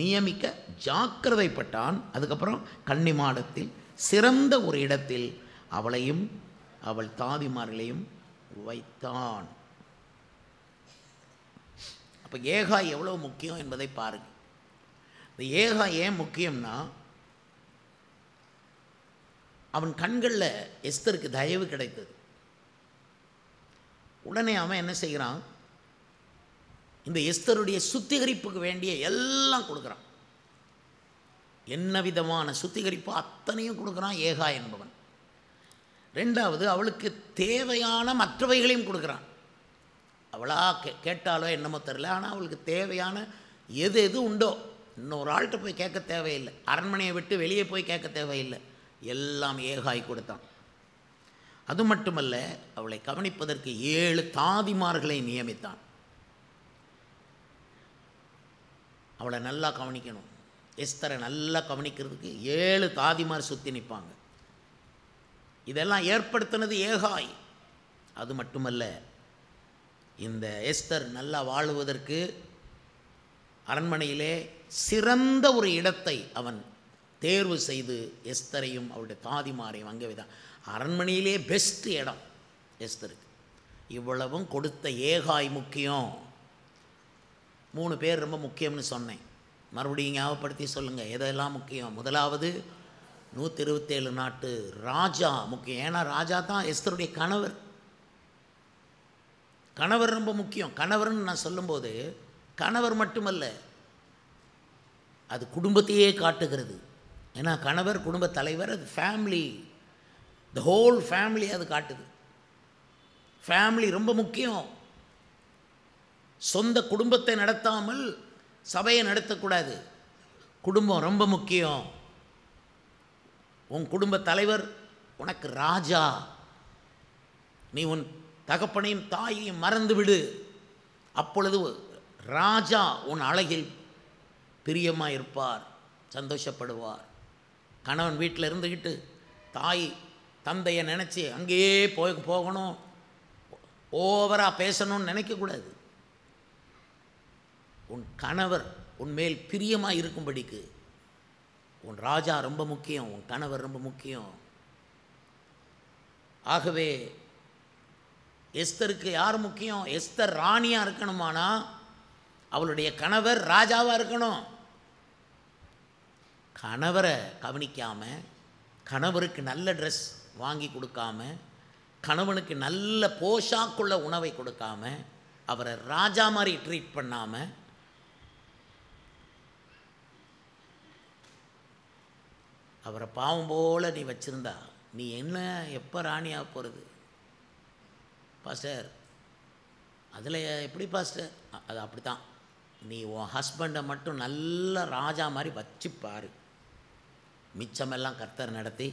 நியமிக்க ஜாக்கிரதைப்பட்டான். அதுக்கப்புறம் கன்னிமாடத்தில் சிறந்த ஒரு இடத்தில் அவளையும் அவள் தாதிமார்களையும் வைத்தான். அப்போ ஏகாய் எவ்வளோ முக்கியம் என்பதை பாருங்கள். இந்த ஏகாய் ஏன் முக்கியம்னா, அவன் கண்களில் எஸ்தருக்கு தயவு கிடைத்தது. உடனே அவன் என்ன செய்கிறான்? இந்த எஸ்தருடைய சுத்திகரிப்புக்கு வேண்டிய எல்லாம் கொடுக்குறான். என்ன விதமான சுத்திகரிப்பு அத்தனையும் கொடுக்குறான் ஏகாய் என்பவன். 2வது அவளுக்கு தேவையான மற்றவைகளையும் கொடுக்குறான். அவளா கேட்டாலோ என்னமோ தெரியல, ஆனால் அவளுக்கு தேவையான எது எது உண்டோ, இன்னொரு ஆள்கிட்ட போய் கேட்க தேவையில்லை, அரண்மனையை விட்டு வெளியே போய் கேட்க தேவையில்லை, எல்லாம் ஏகாய் கொடுத்தான். அது மட்டுமல்ல, அவளை கவனிப்பதற்கு 7 தாதிமார்களை நியமித்தான். அவளை நல்லா கவனிக்கணும். எஸ்தரை நல்லா கவனிக்கிறதுக்கு 7 தாதிமார் சுற்றி நிற்பாங்க. இதெல்லாம் ஏற்படுத்தினது ஏகாய். அது மட்டுமல்ல, இந்த எஸ்தர் நல்லா வாழுவதற்கு அரண்மனையிலே சிறந்த ஒரு இடத்தை அவன் தேர்வு செய்து எஸ்தரையும் அவருடைய தாதிமாரையும் அங்கே வைத்தான். அரண்மனையிலே பெஸ்ட் இடம் எஸ்தருக்கு. இவ்வளவும் கொடுத்த ஏகாய் முக்கியம். 3 பேர் ரொம்ப முக்கியம்னு சொன்னேன். மறுபடியும் ஞாபகப்படுத்தி சொல்லுங்கள் எதெல்லாம் முக்கியம். முதலாவது 127 நாட்டு ராஜா முக்கியம். ஏன்னா ராஜா தான் எஸ்தருடைய கணவர். கணவர் ரொம்ப முக்கியம். கணவர்னு நான் சொல்லும்போது கணவர் மட்டுமல்ல, அது குடும்பத்தையே காட்டுகிறது. ஏன்னா கணவர் குடும்ப தலைவர், அது ஃபேமிலி, த ஹோல் ஃபேமிலி அது காட்டுது. ஃபேமிலி ரொம்ப முக்கியம். சொந்த குடும்பத்தை நடத்தாமல் சபையை நடத்தக்கூடாது. குடும்பம் ரொம்ப முக்கியம். உன் குடும்ப தலைவர் உனக்கு ராஜா. நீ உன் தகப்பனையும் தாயையும் மறந்து விடு. அப்பொழுது ராஜா உன் அழகில் பிரியமாக இருப்பார், சந்தோஷப்படுவார். கணவன் வீட்டில் இருந்துக்கிட்டு தாய் தந்தையை நினச்சி அங்கேயே போகணும், ஓவராக பேசணும்னு நினைக்கக்கூடாது. உன் கணவர் உன்மேல் பிரியமாக இருக்கும்படிக்கு உன் ராஜா ரொம்ப முக்கியம், உன் கணவர் ரொம்ப முக்கியம். ஆகவே எஸ்தருக்கு யார் முக்கியம்? எஸ்தர் ராணியாக இருக்கணுமானா அவளுடைய கணவர் ராஜாவாக இருக்கணும். கணவரை கவனிக்காமல், கணவருக்கு நல்ல ட்ரெஸ் வாங்கி கொடுக்காம, கணவனுக்கு நல்ல போஷாக்குள்ள உணவை கொடுக்காம, அவரை ராஜா மாதிரி ட்ரீட் பண்ணாமல், அவரை பாவம் போல் நீ வச்சுருந்தா நீ என்ன எப்போ ராணியாக போகிறது? பாஸ்டர் அதில் எப்படி பாஸ்டர்? அது அப்படி தான். நீ உன் ஹஸ்பண்டை மட்டும் நல்ல ராஜா மாதிரி வச்சுப்பார். மிச்சமெல்லாம் கர்த்தர் நடத்தி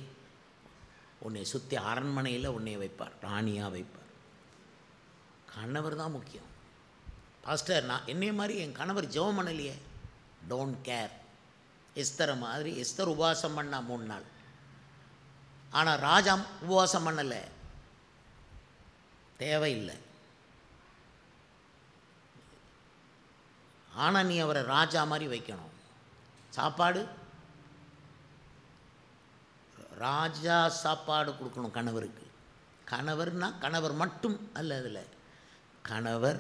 உன்னை சுற்றி அரண்மனையில் உன்னை வைப்பார், ராணியாக வைப்பார். கணவர் தான் முக்கியம். பாஸ்டர் நான் என்னைய மாதிரி என் கணவர் ஜெபம் பண்ணலையே, டோன்ட் கேர். எஸ்தரை மாதிரி எஸ்தர் உபவாசம் பண்ணா 3 நாள், ஆனால் ராஜா உபவாசம் பண்ணலை, தேவையில்லை. ஆனால் நீ அவரை ராஜா மாதிரி வைக்கணும். சாப்பாடு ராஜா சாப்பாடு கொடுக்கணும் கணவருக்கு. கணவர்னால் கணவர் மட்டும் அல்ல, அதில் கணவர்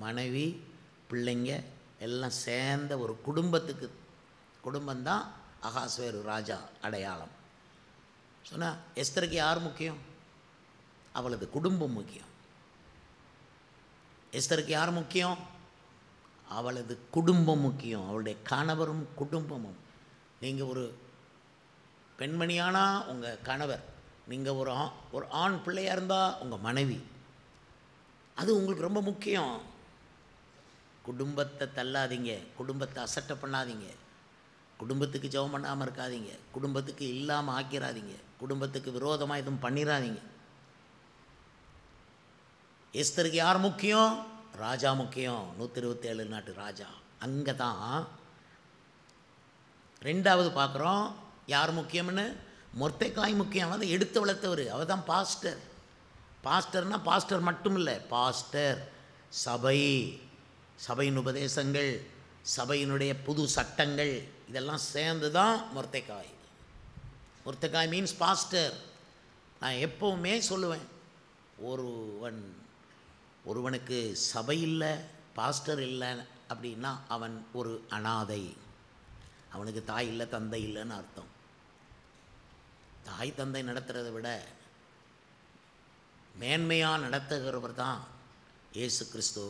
மனைவி பிள்ளைங்க எல்லாம் சேர்ந்த ஒரு குடும்பத்துக்கு, குடும்பந்தான் அகாஸ்வேரு ராஜா அடையாளம். சொன்னால் எஸ்தருக்கு யார் முக்கியம்? அவளது குடும்பம் முக்கியம். எஸ்தருக்கு யார் முக்கியம்? அவளது குடும்பம் முக்கியம், அவளுடைய கணவரும் குடும்பமும். நீங்கள் ஒரு பெண்மணியானா உங்கள் கணவர், நீங்கள் ஒரு ஆண் பிள்ளையாக இருந்தால் உங்கள் மனைவி, அது உங்களுக்கு ரொம்ப முக்கியம். குடும்பத்தை தள்ளாதீங்க, குடும்பத்தை அசட்டை பண்ணாதீங்க, குடும்பத்துக்கு ஜெபம் பண்ணாமல் இருக்காதீங்க, குடும்பத்துக்கு இல்லாமல் ஆக்கிறாதீங்க, குடும்பத்துக்கு விரோதமாக எதுவும் பண்ணிடாதீங்க. எஸ்தருக்கு யார் முக்கியம்? ராஜா முக்கியம். 127 நாட்டு ராஜா. அங்கே தான் 2வது பார்க்குறோம் யார் முக்கியம்னு. மொர்தெகாய் முக்கியம். அதை எடுத்து வளர்த்தவர், அவர் தான் பாஸ்டர். பாஸ்டர்னால் பாஸ்டர் மட்டும் இல்லை, பாஸ்டர் சபை, சபையின் உபதேசங்கள், சபையினுடைய புது சட்டங்கள், இதெல்லாம் சேர்ந்து தான் மொர்தெகாய். மொர்தெகாய் மீன்ஸ் பாஸ்டர். நான் எப்போவுமே சொல்லுவேன், ஒருவனுக்கு சபை இல்லை, பாஸ்டர் இல்லை அப்படின்னா அவன் ஒரு அனாதை. அவனுக்கு தாய் இல்லை, தந்தை இல்லைன்னு அர்த்தம். தாய் தந்தை நடத்துகிறத விட மேன்மையாக நடத்துகிறவர் தான் இயேசு கிறிஸ்து.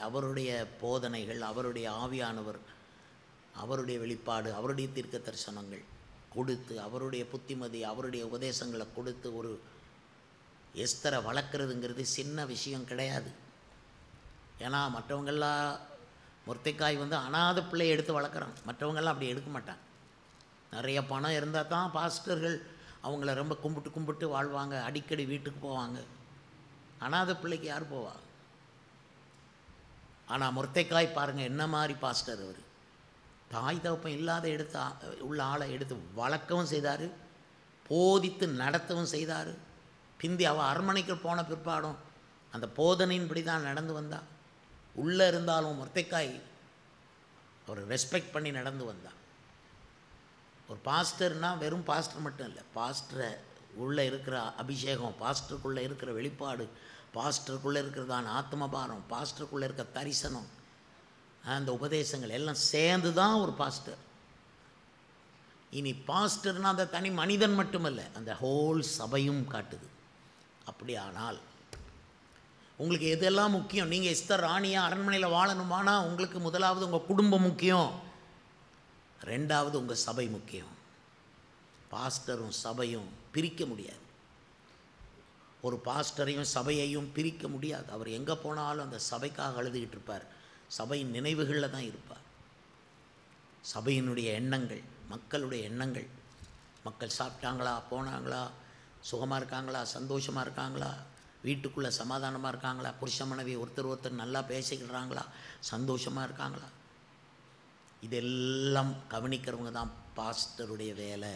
அவருடைய போதனைகள், அவருடைய ஆவியானவர், அவருடைய வெளிப்பாடு, அவருடைய தீர்க்க தரிசனங்கள் கொடுத்து, அவருடைய புத்திமதி, அவருடைய உபதேசங்களை கொடுத்து ஒரு எஸ்தரை வளர்க்குறதுங்கிறது சின்ன விஷயம் கிடையாது. ஏன்னா மற்றவங்கெல்லாம் மொர்தெகாய் அனாதை பிள்ளையை எடுத்து வளர்க்குறான், மற்றவங்கெல்லாம் அப்படி எடுக்க மாட்டாங்க. நிறைய பணம் இருந்தால் தான் பாஸ்டர்கள் அவங்கள ரொம்ப கும்பிட்டு வாழ்வாங்க, அடிக்கடி வீட்டுக்கு போவாங்க. அனாதை பிள்ளைக்கு யார் போவா? ஆனால் மொர்தெகாய் பாருங்கள் என்ன மாதிரி பாஸ்டர். அவர் தாய் தகப்பன் இல்லாத உள்ள ஆளை எடுத்து வளர்க்கவும் செய்தார், போதித்து நடத்தவும் செய்தார். பிந்தி அவள் அரண்மனைக்கு போன பிற்பாடும் அந்த போதனையின்படி தான் நடந்து வந்தா. உள்ளே இருந்தாலும் மொர்தெக்காய் அவர் ரெஸ்பெக்ட் பண்ணி நடந்து வந்தா. ஒரு பாஸ்டர்னால் வெறும் பாஸ்டர் மட்டும் இல்லை, பாஸ்டரை உள்ளே இருக்கிற அபிஷேகம், பாஸ்டருக்குள்ளே இருக்கிற வெளிப்பாடு, பாஸ்டருக்குள்ளே இருக்கிறதான ஆத்மபாரம், பாஸ்டருக்குள்ளே இருக்கிற தரிசனம், அந்த உபதேசங்கள் எல்லாம் சேர்ந்து தான் ஒரு பாஸ்டர். இனி பாஸ்டர்னால் அந்த தனி மனிதன் மட்டுமல்ல, அந்த ஹோல் சபையும் காட்டுது. அப்படியானால் உங்களுக்கு எதெல்லாம் முக்கியம்? நீங்கள் எஸ்தர் ராணியாக அரண்மனையில் வாழணுமானா உங்களுக்கு முதலாவது உங்கள் குடும்பம் முக்கியம், ரெண்டாவது உங்கள் சபை முக்கியம். பாஸ்டரும் சபையும் பிரிக்க முடியாது. ஒரு பாஸ்டரையும் சபையையும் பிரிக்க முடியாது. அவர் எங்கே போனாலும் அந்த சபைக்காக அழுதுகிட்டு இருப்பார், சபையின் நினைவுகளில் தான் இருப்பார். சபையினுடைய எண்ணங்கள், மக்களுடைய எண்ணங்கள், மக்கள் சாப்பிட்டாங்களா, போனாங்களா, சுகமாக இருக்காங்களா, சந்தோஷமாக இருக்காங்களா, வீட்டுக்குள்ளே சமாதானமாக இருக்காங்களா, புருஷ மனைவி ஒருத்தர் நல்லா பேசிக்கிறாங்களா, சந்தோஷமாக இருக்காங்களா, இதெல்லாம் கவனிக்கிறவங்க தான் பாஸ்டருடைய வேலை.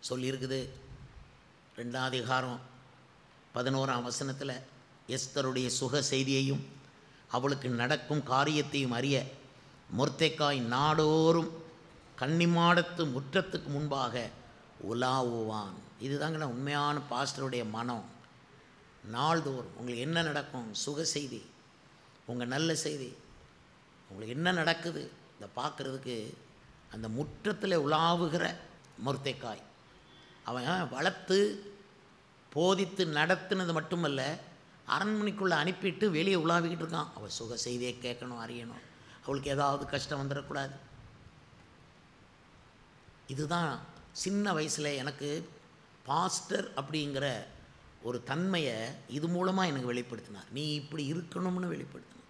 சொல்லியிருக்குது 2ஆம் அதிகாரம் 11ஆம் வசனத்தில், எஸ்தருடைய சுக செய்தியையும் அவளுக்கு நடக்கும் காரியத்தையும் அறிய மொர்தெக்காய் நாடோறும் கன்னிமாடத்து முற்றத்துக்கு முன்பாக உலாவுவான். இதுதாங்க உண்மையான பாஸ்டருடைய மனம். நாள்தோறும் உங்களுக்கு என்ன நடக்கும், சுக செய்தி, உங்கள் நல்ல செய்தி, உங்களுக்கு என்ன நடக்குது இதை பார்க்குறதுக்கு அந்த முற்றத்தில் உலாவுகிற மொர்தெக்காய். அவன் வளர்த்து போதித்து நடத்துனது மட்டுமல்ல, அரண்மனைக்குள்ளே அனுப்பிட்டு வெளியே உலாவிக்கிட்டு இருக்கான். அவள் சுக செய்தியை கேட்கணும், அறியணும், அவளுக்கு ஏதாவது கஷ்டம் வந்துடக்கூடாது. இதுதான் சின்ன வயசில் எனக்கு பாஸ்டர் அப்படிங்கிற ஒரு தன்மையை இது மூலமாக எனக்கு வெளிப்படுத்தினார். நீ இப்படி இருக்கணும்னு வெளிப்படுத்தினார்.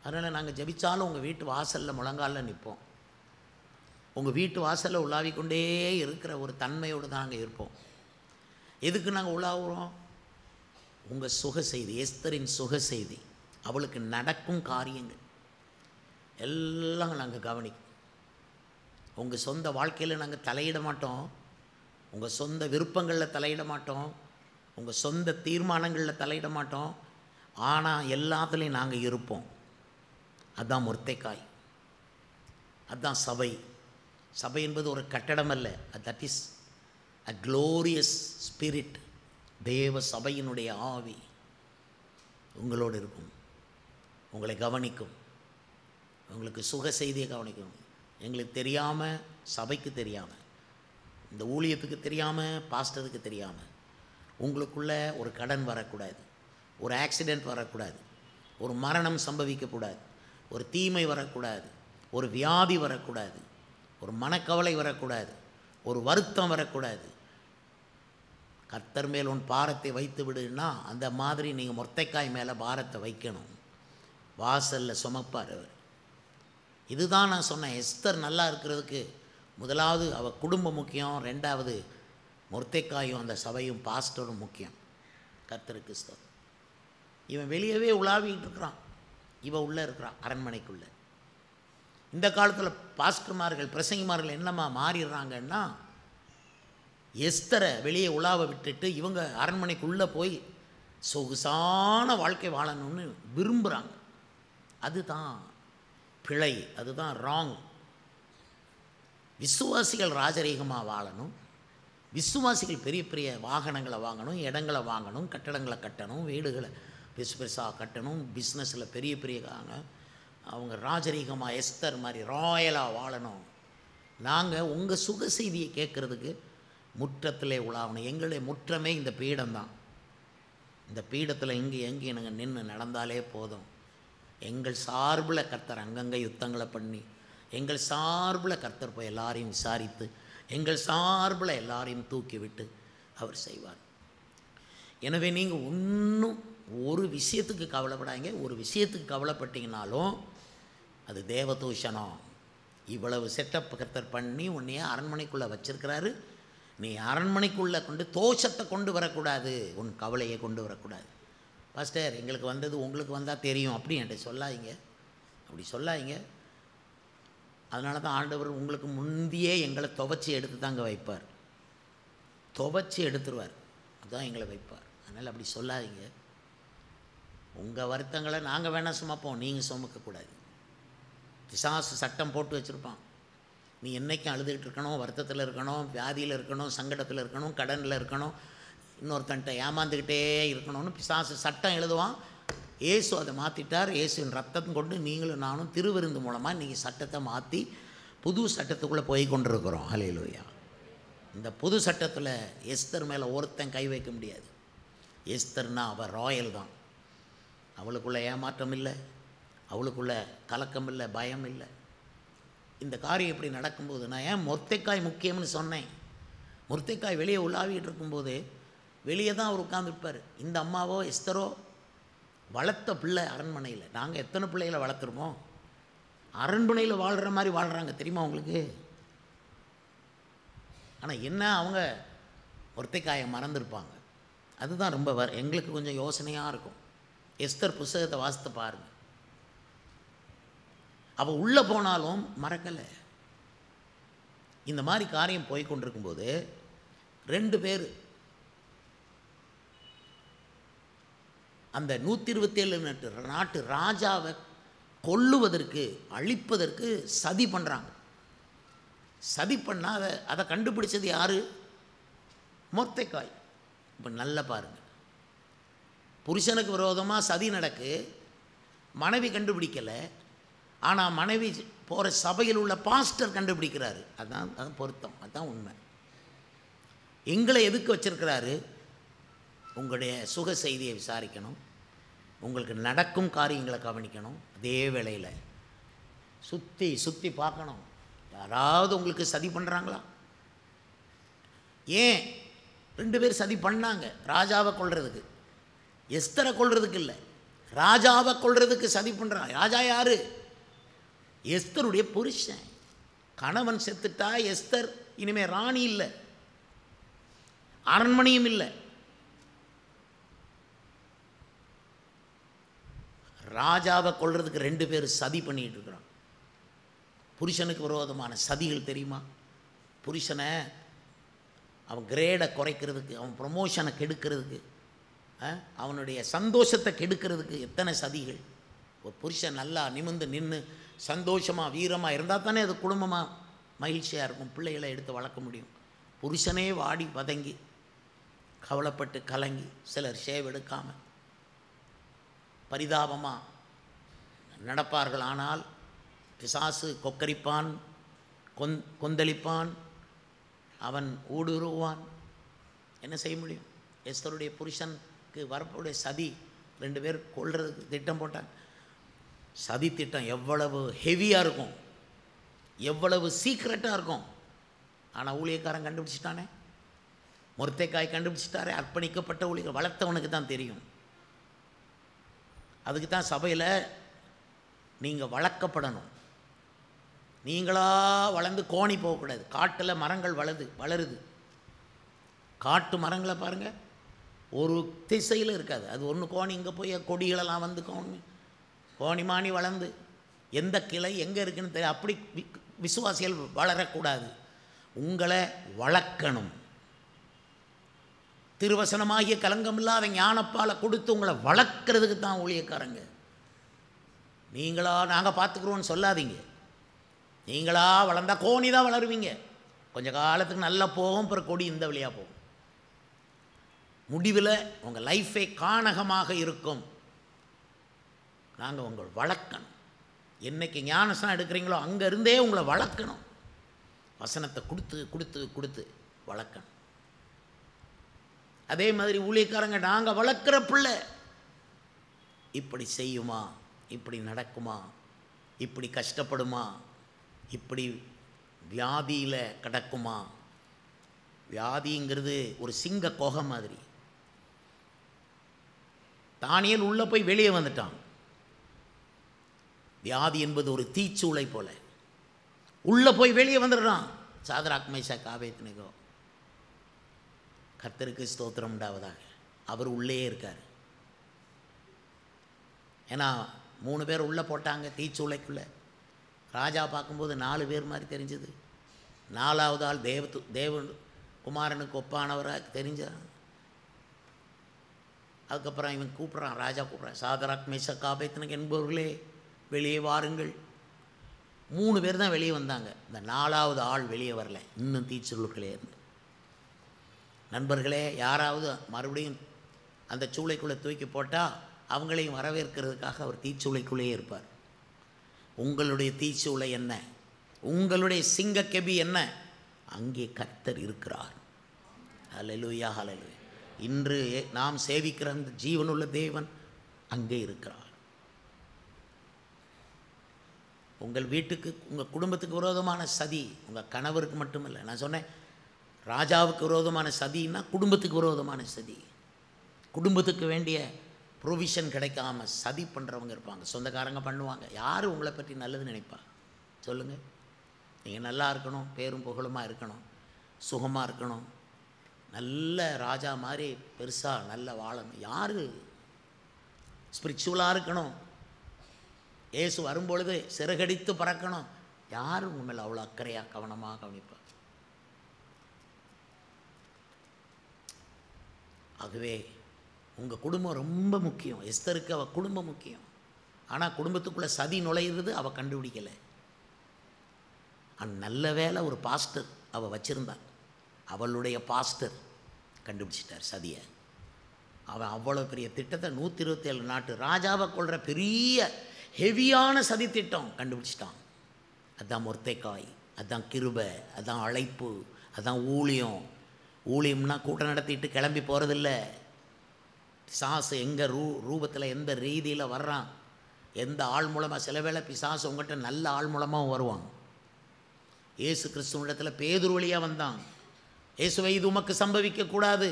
அதனால் நாங்கள் ஜெபிச்சாலும் உங்கள் வீட்டு வாசலில் முழங்காலில் நிற்போம். உங்கள் வீட்டு வாசலில் உலாவிக்கொண்டே இருக்கிற ஒரு தன்மையோடு தான் நாங்கள் இருப்போம். எதுக்கு நாங்கள் உலாவுறோம்? உங்கள் சுக செய்தி, எஸ்தரின் சுக செய்தி, அவளுக்கு நடக்கும் காரியங்கள் எல்லாம் நாங்கள் கவனிக்கும். உங்கள் சொந்த வாழ்க்கையில் நாங்கள் தலையிட மாட்டோம், உங்கள் சொந்த விருப்பங்களில் தலையிட மாட்டோம், உங்கள் சொந்த தீர்மானங்களில் தலையிட மாட்டோம். ஆனால் எல்லாத்துலேயும் நாங்கள் இருப்போம். அதுதான் மொர்தெக்காய், அதுதான் சபை. சபை என்பது ஒரு கட்டடம் அல்ல, that is a glorious spirit. தேவ சபையினுடைய ஆவி உங்களோடு இருக்கும், உங்களை கவனிக்கும், உங்களுக்கு சுக செய்தியை கவனிக்கும். எங்களுக்கு தெரியாமல், சபைக்கு தெரியாமல், இந்த ஊழியத்துக்கு தெரியாமல், பாஸ்டருக்கு தெரியாமல் உங்களுக்குள்ளே ஒரு கடன் வரக்கூடாது, ஒரு ஆக்சிடெண்ட் வரக்கூடாது, ஒரு மரணம் சம்பவிக்கக்கூடாது, ஒரு தீமை வரக்கூடாது, ஒரு வியாதி வரக்கூடாது, ஒரு மனக்கவலை வரக்கூடாது, ஒரு வருத்தம் வரக்கூடாது. கர்த்தர் மேல் உன் பாரத்தை வைத்து விடுன்னா அந்த மாதிரி நீங்கள் மொர்தெக்காய் மேலே பாரத்தை வைக்கணும். வாசலில் சுமப்பார் அவர். இதுதான் நான் சொன்னேன், எஸ்தர் நல்லா இருக்கிறதுக்கு முதலாவது அவள் குடும்பம் முக்கியம், ரெண்டாவது மொர்தெக்காயும் அந்த சபையும் பாஸ்டரும் முக்கியம். கர்த்தருக்கு ஸ்தோத்திரம். இவன் வெளியவே உலாவிக்கிட்டு இருக்கிறான், இவன் உள்ளே இருக்கிறான் அரண்மனைக்குள்ளே. இந்த காலத்தில் பாஸ்டர்மார்கள், பிரசங்கிமார்கள் என்னம்மா மாறிடுறாங்கன்னா, எஸ்தரை வெளியே உலாவை விட்டுட்டு இவங்க அரண்மனைக்குள்ளே போய் சொகுசான வாழ்க்கை வாழணும்னு விரும்புகிறாங்க. அதுதான் பிழை, அதுதான் ராங். விசுவாசிகள் ராஜரீகமாக வாழணும், விசுவாசிகள் பெரிய பெரிய வாகனங்களை வாங்கணும், இடங்களை வாங்கணும், கட்டடங்களை கட்டணும், வீடுகளை பெருசு பெருசாக கட்டணும், பிஸ்னஸில் பெரிய பெரிய அவங்க ராஜரீகமாக எஸ்தர் மாதிரி ராயலாக வாழணும். நாங்கள் உங்கள் சுக செய்தியை கேட்குறதுக்கு முற்றத்திலே உலாவணும். எங்களுடைய முற்றமே இந்த பீடம்தான். இந்த பீடத்தில் எங்கே நாங்கள் நின்று நடந்தாலே போதும். எங்கள் சார்பில் கர்த்தர் அங்கங்கே யுத்தங்களை பண்ணி, எங்கள் சார்பில் கர்த்தர் போய் எல்லாரையும் விசாரித்து, எங்கள் சார்பில் எல்லாரையும் தூக்கி விட்டு அவர் செய்வார். எனவே நீங்கள் இன்னும் ஒரு விஷயத்துக்கு கவலைப்படாங்க. ஒரு விஷயத்துக்கு கவலைப்பட்டீங்கனாலும் அது தேவதூஷணம். இவ்வளவு செட்டப் கர்த்தர் பண்ணி உன்னைய அரண்மனைக்குள்ளே வச்சிருக்கிறாரு, நீ அரண்மனைக்குள்ளே கொண்டு தோஷத்தை கொண்டு வரக்கூடாது, உன் கவலையை கொண்டு வரக்கூடாது. பாஸ்டர் எங்களுக்கு வந்தது உங்களுக்கு வந்தால் தெரியும் அப்படி என்கிட்ட சொல்லாதீங்க, அப்படி சொல்லாதீங்க. அதனால தான் ஆண்டவர் உங்களுக்கு முந்தியே எங்களை துவைச்சி எடுத்து தாங்க வைப்பார், துவைச்சி எடுத்துருவார், அதுதான் எங்களை வைப்பார். அதனால் அப்படி சொல்லாதீங்க. உங்கள் வருத்தங்களை நாங்கள் வேணால் சுமப்போம், நீங்கள் சுமக்கக்கூடாது. பிசாசு சட்டம் போட்டு வச்சுருப்பான். நீ என்றைக்கும் அழுதுகிட்டு இருக்கணும், வருத்தத்தில் இருக்கணும், வியாதியில் இருக்கணும், சங்கடத்தில் இருக்கணும், கடனில் இருக்கணும், இன்னொருத்தன்ட்ட ஏமாந்துக்கிட்டே இருக்கணும்னு பிசாசு சட்டம் எழுதுவான். இயேசு அதை மாற்றிட்டார். இயேசுவின் ரத்தம் கொண்டு நீங்களும் நானும் திருவிருந்து மூலமாக இன்றைக்கி சட்டத்தை மாற்றி புது சட்டத்துக்குள்ளே போய் கொண்டிருக்கிறோம். ஹல்லேலூயா. இந்த புது சட்டத்தில் எஸ்தர் மேலே ஒருத்தன் கை வைக்க முடியாது. எஸ்தர்னா அவள் ராயல் தான். அவளுக்குள்ளே ஏமாற்றம் இல்லை, அவளுக்குள்ளே கலக்கம் இல்லை, பயம் இல்லை. இந்த காரியம் இப்படி நடக்கும்போது நான் ஏன் மொர்தெக்காய் முக்கியம்னு சொன்னேன். மொர்தெக்காய் வெளியே உலாவிட்டு இருக்கும்போது வெளியே தான் அவர் உட்காந்துருப்பார். இந்த அம்மாவோ எஸ்தரோ வளர்த்த பிள்ளை அரண்மனையில். நாங்கள் எத்தனை பிள்ளைகளை வளர்த்துருமோ, அரண்மனையில் வாழ்கிற மாதிரி வாழ்கிறாங்க தெரியுமா உங்களுக்கு. ஆனால் என்ன அவங்க மொர்தெக்காயை மறந்துருப்பாங்க. அதுதான் ரொம்ப எங்களுக்கு கொஞ்சம் யோசனையாக இருக்கும். எஸ்தர் புஸ்தகத்தை வாசித்து பாருங்கள். அவள் உள்ளே போனாலும் மறக்கலை. இந்த மாதிரி காரியம் போய் கொண்டிருக்கும்போது 2 பேர் அந்த 127 நாட்டு ராஜாவை கொல்லுவதற்கு, அழிப்பதற்கு சதி பண்ணுறாங்க. சதி பண்ணால் அதை கண்டுபிடிச்சது யார்? மொர்தெக்காய். இப்போ நல்லா பாருங்கள், புருஷனுக்கு விரோதமாக சதி நடக்கு, மனைவி கண்டுபிடிக்கலை. ஆனால் மனைவி போகிற சபையில் உள்ள பாஸ்டர் கண்டுபிடிக்கிறாரு. அதுதான் பொருத்தம், அதுதான் உண்மை. எங்களை எதுக்கு வச்சிருக்கிறாரு? உங்களுடைய சுக செய்தியை விசாரிக்கணும், உங்களுக்கு நடக்கும் காரியங்களை கவனிக்கணும். அதே வேளையில் சுற்றி சுற்றி பார்க்கணும், யாராவது உங்களுக்கு சதி பண்ணுறாங்களா. ஏன் 2 பேர் சதி பண்ணாங்க? ராஜாவை கொல்றதுக்கு, எஸ்தரை கொல்றதுக்கு இல்லை, ராஜாவை கொல்றதுக்கு சதி பண்ணுறான். ராஜா யார்? எஸ்தருடைய புருஷன். கணவன் செத்துட்டா எஸ்தர் இனிமேல் ராணி இல்லை, அரண்மனையும் இல்லை. ராஜாவை கொல்றதுக்கு 2 பேர் சதி பண்ணிகிட்டு இருக்கிறான். புருஷனுக்கு விரோதமான சதிகள் தெரியுமா? புருஷனை அவன் கிரேடை குறைக்கிறதுக்கு, அவன் ப்ரொமோஷனை கெடுக்கிறதுக்கு, அவனுடைய சந்தோஷத்தை கெடுக்கிறதுக்கு எத்தனை சதிகள். ஒரு புருஷன் நல்லா நிமிர்ந்து நின்று சந்தோஷமாக வீரமாக இருந்தால் தானே அது குடும்பமாக மகிழ்ச்சியாக இருக்கும், பிள்ளைகளை எடுத்து வளர்க்க முடியும். புருஷனே வாடி வதங்கி கவலைப்பட்டு கலங்கி, சிலர் ஷேவ் எடுக்காமல் பரிதாபமாக நடப்பார்கள். ஆனால் பிசாசு கொக்கரிப்பான், கொந்தளிப்பான், அவன் ஊடுருவான். என்ன செய்ய முடியும்? எஸ்தருடைய புருஷனுக்கு வரக்கூடிய சதி, 2 பேர் கொல்றதுக்கு திட்டம் போட்டான். சதி திட்டம் எவ்வளவு ஹெவியாக இருக்கும், எவ்வளவு சீக்ரெட்டாக இருக்கும். ஆனால் ஊழியக்காரன் கண்டுபிடிச்சிட்டானே, மொர்தெக்காய் கண்டுபிடிச்சிட்டாரே. அர்ப்பணிக்கப்பட்ட ஊழியர் வளர்த்தவனுக்கு தான் தெரியும். அதுக்கு தான் சபையில் நீங்கள் வளர்க்கப்படணும். நீங்களாக வளர்ந்து கோணி போகக்கூடாது. காட்டில் மரங்கள் வளருது. காட்டு மரங்களை பாருங்கள், ஒரு திசையில் இருக்காது. அது ஒன்று கோணி இங்கே போய் கொடிகளெல்லாம் வந்து கோணிமானி வளர்ந்து எந்த கிளை எங்கே இருக்குன்னு தெரியும். அப்படி விசுவாசிகள் வளரக்கூடாது. உங்களை வளர்க்கணும். திருவசனமாகிய கலங்கமில்லாத ஞானப்பாலை கொடுத்து உங்களை வளர்க்குறதுக்கு தான் ஊழியக்காரங்க. நீங்களா நாங்கள் பார்த்துக்குறோன்னு சொல்லாதீங்க. நீங்களா வளர்ந்தால் கோணி தான் வளருவீங்க. கொஞ்சம் காலத்துக்கு நல்லா போகும், அப்புறம் கொடி இந்த வழியாக போகும். முடிவில் உங்கள் லைஃபே கானகமாக இருக்கும். நாங்கள் உங்களை வளர்க்கணும். என்றைக்கு ஞானஸ்நானம் எடுக்கிறீங்களோ அங்கே இருந்தே உங்களை வளர்க்கணும். வசனத்தை கொடுத்து கொடுத்து கொடுத்து வளர்க்கணும். அதே மாதிரி ஊழியக்காரங்க, நாங்கள் வளர்க்குற பிள்ளை இப்படி செய்யுமா, இப்படி நடக்குமா, இப்படி கஷ்டப்படுமா, இப்படி வியாதியில் கிடக்குமா. வியாதிங்கிறது ஒரு சிங்க கொகை மாதிரி. தானியேல் உள்ளே போய் வெளியே வந்துட்டான். வியாதி என்பது ஒரு தீச்சூளை போல உள்ளே போய் வெளியே வந்துடுறான். சாத்ராக் மேஷாக் ஆபேத்நேகோ, கர்த்தருக்கு ஸ்தோத்திரம் உண்டாவதாக, அவர் உள்ளே இருக்கார். ஏன்னா 3 பேர் உள்ளே போட்டாங்க தீச்சூளைக்குள்ளே. ராஜா பார்க்கும்போது 4 பேர் மாதிரி தெரிஞ்சது. 4வது ஆள் தேவன் குமாரனுக்கு ஒப்பானவராக தெரிஞ்சார். அதுக்கப்புறம் இவன் கூப்பிட்றான், ராஜா கூப்பிட்றான், சாதராக் மேஷக் ஆபேத்நேகோ என்பவர்களே வெளியே வாருங்கள். 3 பேர் தான் வெளியே வந்தாங்க. இந்த 4வது ஆள் வெளியே வரல, இன்னும் தீச்சூளைக்குள்ளே இருந்து. நண்பர்களே, யாராவது மறுபடியும் அந்த சூளைக்குள்ளே தூக்கி போட்டால் அவங்களையும் வரவேற்கிறதுக்காக அவர் தீச்சூளைக்குள்ளேயே இருப்பார். உங்களுடைய தீச்சூளை என்ன? உங்களுடைய சிங்கக்கெபி என்ன? அங்கே கர்த்தர் இருக்கிறார். ஹல்லேலூயா, ஹல்லேலூயா. இன்று நாம் சேவிக்கிற அந்த ஜீவனுள்ள தேவன் அங்கே இருக்கிறார். உங்கள் வீட்டுக்கு, உங்கள் குடும்பத்துக்கு விரோதமான சதி, உங்கள் கணவருக்கு மட்டுமில்லை. நான் சொன்னேன், ராஜாவுக்கு விரோதமான சதின்னா குடும்பத்துக்கு விரோதமான சதி. குடும்பத்துக்கு வேண்டிய ப்ரொவிஷன் கிடைக்காம சதி பண்ணுறவங்க இருப்பாங்க, சொந்தக்காரங்க பண்ணுவாங்க. யார் உங்களை பற்றி நல்லது நினைப்பா? சொல்லுங்கள். நீங்கள் நல்லா இருக்கணும், பேரும் புகழுமாக இருக்கணும், சுகமாக இருக்கணும், நல்ல ராஜா மாதிரி பெருசாக நல்ல வாழணும். யார் ஸ்பிரிச்சுவலாக இருக்கணும், இயேசு வரும்பொழுது சிறகடித்து பறக்கணும். யார் உங்கள் மேலே அவ்வளோ அக்கறையாக கவனமாக கவனிப்பார்? ஆகவே உங்கள் குடும்பம் ரொம்ப முக்கியம். எஸ்தருக்கு அவள் குடும்பம் முக்கியம். ஆனால் குடும்பத்துக்குள்ளே சதி நுழையிறது அவள் கண்டுபிடிக்கலை. நல்ல வேலை ஒரு பாஸ்டர் அவள் வச்சுருந்தான். அவளுடைய பாஸ்டர் கண்டுபிடிச்சிட்டார் சதியை. அவன் அவ்வளோ பெரிய திட்டத்தை 127 நாட்டு ராஜாவை கொள்கிற பெரிய ஹெவியான சதி திட்டம் கண்டுபிடிச்சிட்டான். அதுதான் மொர்தெகாய், அதுதான் கிருபை, அதுதான் அழைப்பு, அதுதான் ஊழியம். ஊழியம்னா கூட்டம் நடத்திட்டு கிளம்பி போகிறதில்ல. பிசாசு எங்கே ரூபத்தில் எந்த ரீதியில் வர்றான், எந்த ஆள் மூலமாக. சில வேளை பிசாசு உங்கள்கிட்ட நல்ல ஆள் மூலமாக வருவான். இயேசு கிறிஸ்துவிடத்தில் பேதுரு வழியாக வந்தான். இயேசுவை இது உமக்கு சம்பவிக்கக்கூடாது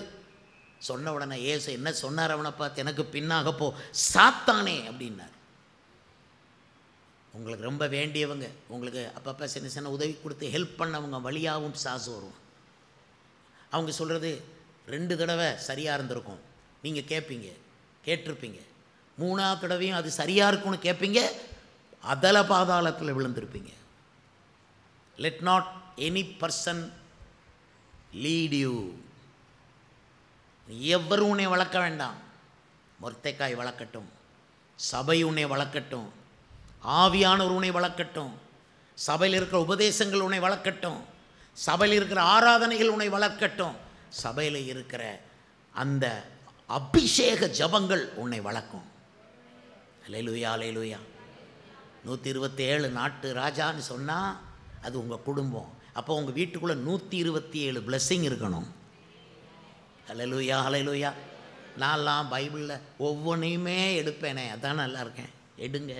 சொன்ன உடனே இயேசு என்ன சொன்னார் அவனை பார்த்து? எனக்கு பின்னாக போ சாத்தானே அப்படின்னார். உங்களுக்கு ரொம்ப வேண்டியவங்க, உங்களுக்கு அப்பப்போ சின்ன சின்ன உதவி கொடுத்து ஹெல்ப் பண்ணவங்க வழியாகவும் பிசாசு வரும். அவங்க சொல்கிறது 2 தடவை சரியாக இருந்திருக்கும், நீங்கள் கேட்பீங்க, கேட்டிருப்பீங்க. 3ஆவது தடவையும் அது சரியாக இருக்கும்னு கேட்பீங்க, அதல பாதாளத்தில் விழுந்திருப்பீங்க. Let not any person lead you. எவரும் உன்னை வளர்க்க வேண்டாம். மொர்தெகாய் வளர்க்கட்டும், சபை உன்னை வளர்க்கட்டும், ஆவியானவர் உன்னை வளர்க்கட்டும், சபையில் இருக்கிற உபதேசங்கள் உன்னை வளர்க்கட்டும், சபையில் இருக்கிற ஆராதனைகள் உன்னை வளர்க்கட்டும், சபையில் இருக்கிற அந்த அபிஷேக ஜபங்கள் உன்னை வளர்க்கும். அல்லேலூயா, அல்லேலூயா. 127 நாட்டு ராஜான்னு சொன்னால் அது உங்கள் குடும்பம். அப்போ உங்கள் வீட்டுக்குள்ளே 127 பிளெஸ்ஸிங் இருக்கணும். அல்லேலூயா, அல்லேலூயா. நான்லாம் பைபிளில் ஒவ்வொன்றையுமே எடுப்பேனே, அதான் நல்லா இருக்கேன். எடுங்க.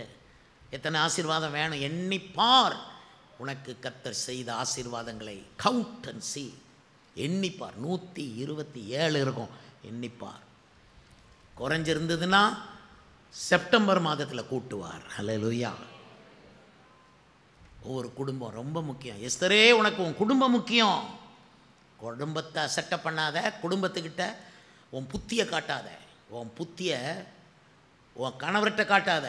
எத்தனை ஆசீர்வாதம் வேணும் எண்ணிப்பார். உனக்கு கர்த்தர் செய்த ஆசீர்வாதங்களை கவுண்ட் அண்ட் சீ. எண்ணிப்பார். 127 இருக்கும், எண்ணிப்பார். குறைஞ்சிருந்ததுன்னா செப்டம்பர் மாதத்தில் கூட்டுவார். அல்லேலூயா. ஒவ்வொரு குடும்பம் ரொம்ப முக்கியம். எஸ்தரே, உனக்கு உன் குடும்பம் முக்கியம். குடும்பத்தை செட்டப் பண்ணாத, குடும்பத்துக்கிட்ட உன் புத்தியை காட்டாத, உன் புத்தியை உன் கணவர்கிட்ட காட்டாத,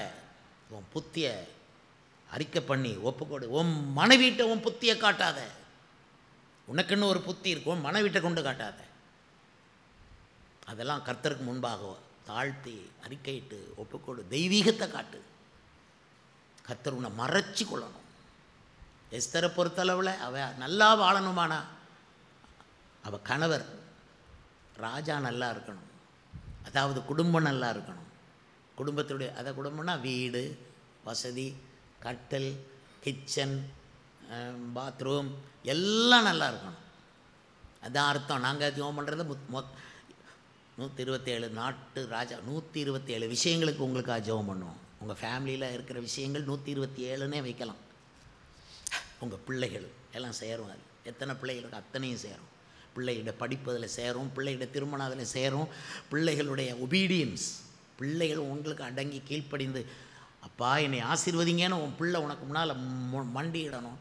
உன் புத்தியை அறிக்கை பண்ணி ஒப்புக்கொடு. உன் மனைவிட்ட உன் புத்தியை காட்டாத. உனக்குன்னு ஒரு புத்தி இருக்கும், மனைவிட்ட கொண்டு காட்டாத. அதெல்லாம் கர்த்தருக்கு முன்பாக தாழ்த்தி அறிக்கையிட்டு ஒப்புக்கொடு. தெய்வீகத்தை காட்டு. கர்த்தர் உன்னை மறைச்சி கொள்ளணும். எஸ்தரை பொறுத்தளவில் அவள் நல்லா வாழணுமானா அவள் கணவர் ராஜா நல்லா இருக்கணும். அதாவது குடும்பம் நல்லா இருக்கணும். குடும்பத்துடைய அதை குடும்பம்னா வீடு வசதி, கட்டில், கிச்சன், பாத்ரூம் எல்லாம் நல்லா இருக்கணும். அதுதான் அர்த்தம். நாங்கள் ஜெபம் பண்ணுறது 127 நாட்டு ராஜா, 127 விஷயங்களுக்கு உங்களுக்காக ஜெபம் பண்ணுவோம். உங்கள் ஃபேமிலியில் இருக்கிற விஷயங்கள் 127ன்னே வைக்கலாம். உங்கள் பிள்ளைகள் எல்லாம் சேரும். அது எத்தனை பிள்ளைகளுக்கு அத்தனையும் சேரும். பிள்ளைகளோட படிப்பு அதில் சேரும், பிள்ளைகளோட திருமணம் அதில் சேரும், பிள்ளைகளுடைய ஒபீடியன்ஸ். பிள்ளைகள் உங்களுக்கு அடங்கி கீழ்ப்படிந்து, அப்பா என்னை ஆசீர்வதிங்கன்னு உன் பிள்ளை உனக்கு முன்னால் மண்டியிடணும்.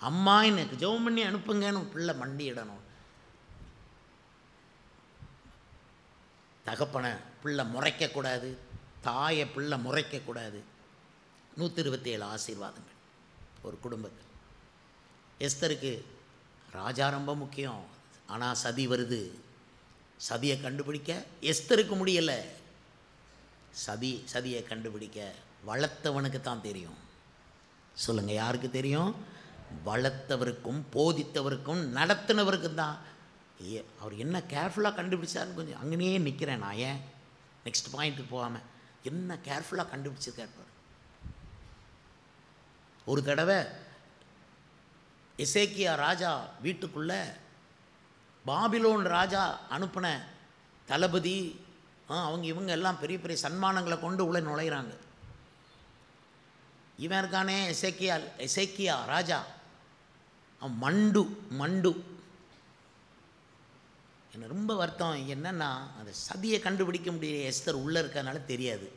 அம்மா எனக்கு ஜெபம் பண்ணி அனுப்புங்கன்னு உன் பிள்ளை மண்டியிடணும். தகப்பனை பிள்ளை முறைக்கக்கூடாது, தாயை பிள்ளை முறைக்கக்கூடாது. 127 ஆசீர்வாதங்கள் ஒரு குடும்பத்தில். எஸ்தருக்கு ராஜா ரொம்ப முக்கியம். ஆனால் சதி வருது. சதியை கண்டுபிடிக்க எஸ்தருக்கு முடியலை. சதியை கண்டுபிடிக்க வளர்த்தவனுக்கு தான் தெரியும். சொல்லுங்கள், யாருக்கு தெரியும்? வளர்த்தவருக்கும் போதித்தவருக்கும் நடத்தினவருக்கும் தான். அவர் என்ன கேர்ஃபுல்லாக கண்டுபிடிச்சாருன்னு கொஞ்சம் அங்கேயே நிற்கிறேன் நான். ஏன் நெக்ஸ்ட் பாயிண்ட்டுக்கு போகாமல் என்ன கேர்ஃபுல்லாக கண்டுபிடிச்சிருக்காரு. ஒரு தடவை எசேக்கியா ராஜா வீட்டுக்குள்ளே பாபிலோன் ராஜா அனுப்பின தளபதி அவங்க இவங்க எல்லாம் பெரிய பெரிய சன்மானங்களை கொண்டு உள்ளே நுழைகிறாங்க. இவன் இருக்கானே எசேக்கியா ராஜா, அவன் மண்டு. எனக்கு ரொம்ப வருத்தம் என்னென்னா, அந்த சதியை கண்டுபிடிக்க முடியல. எஸ்தர் உள்ளே இருக்கனால தெரியாது.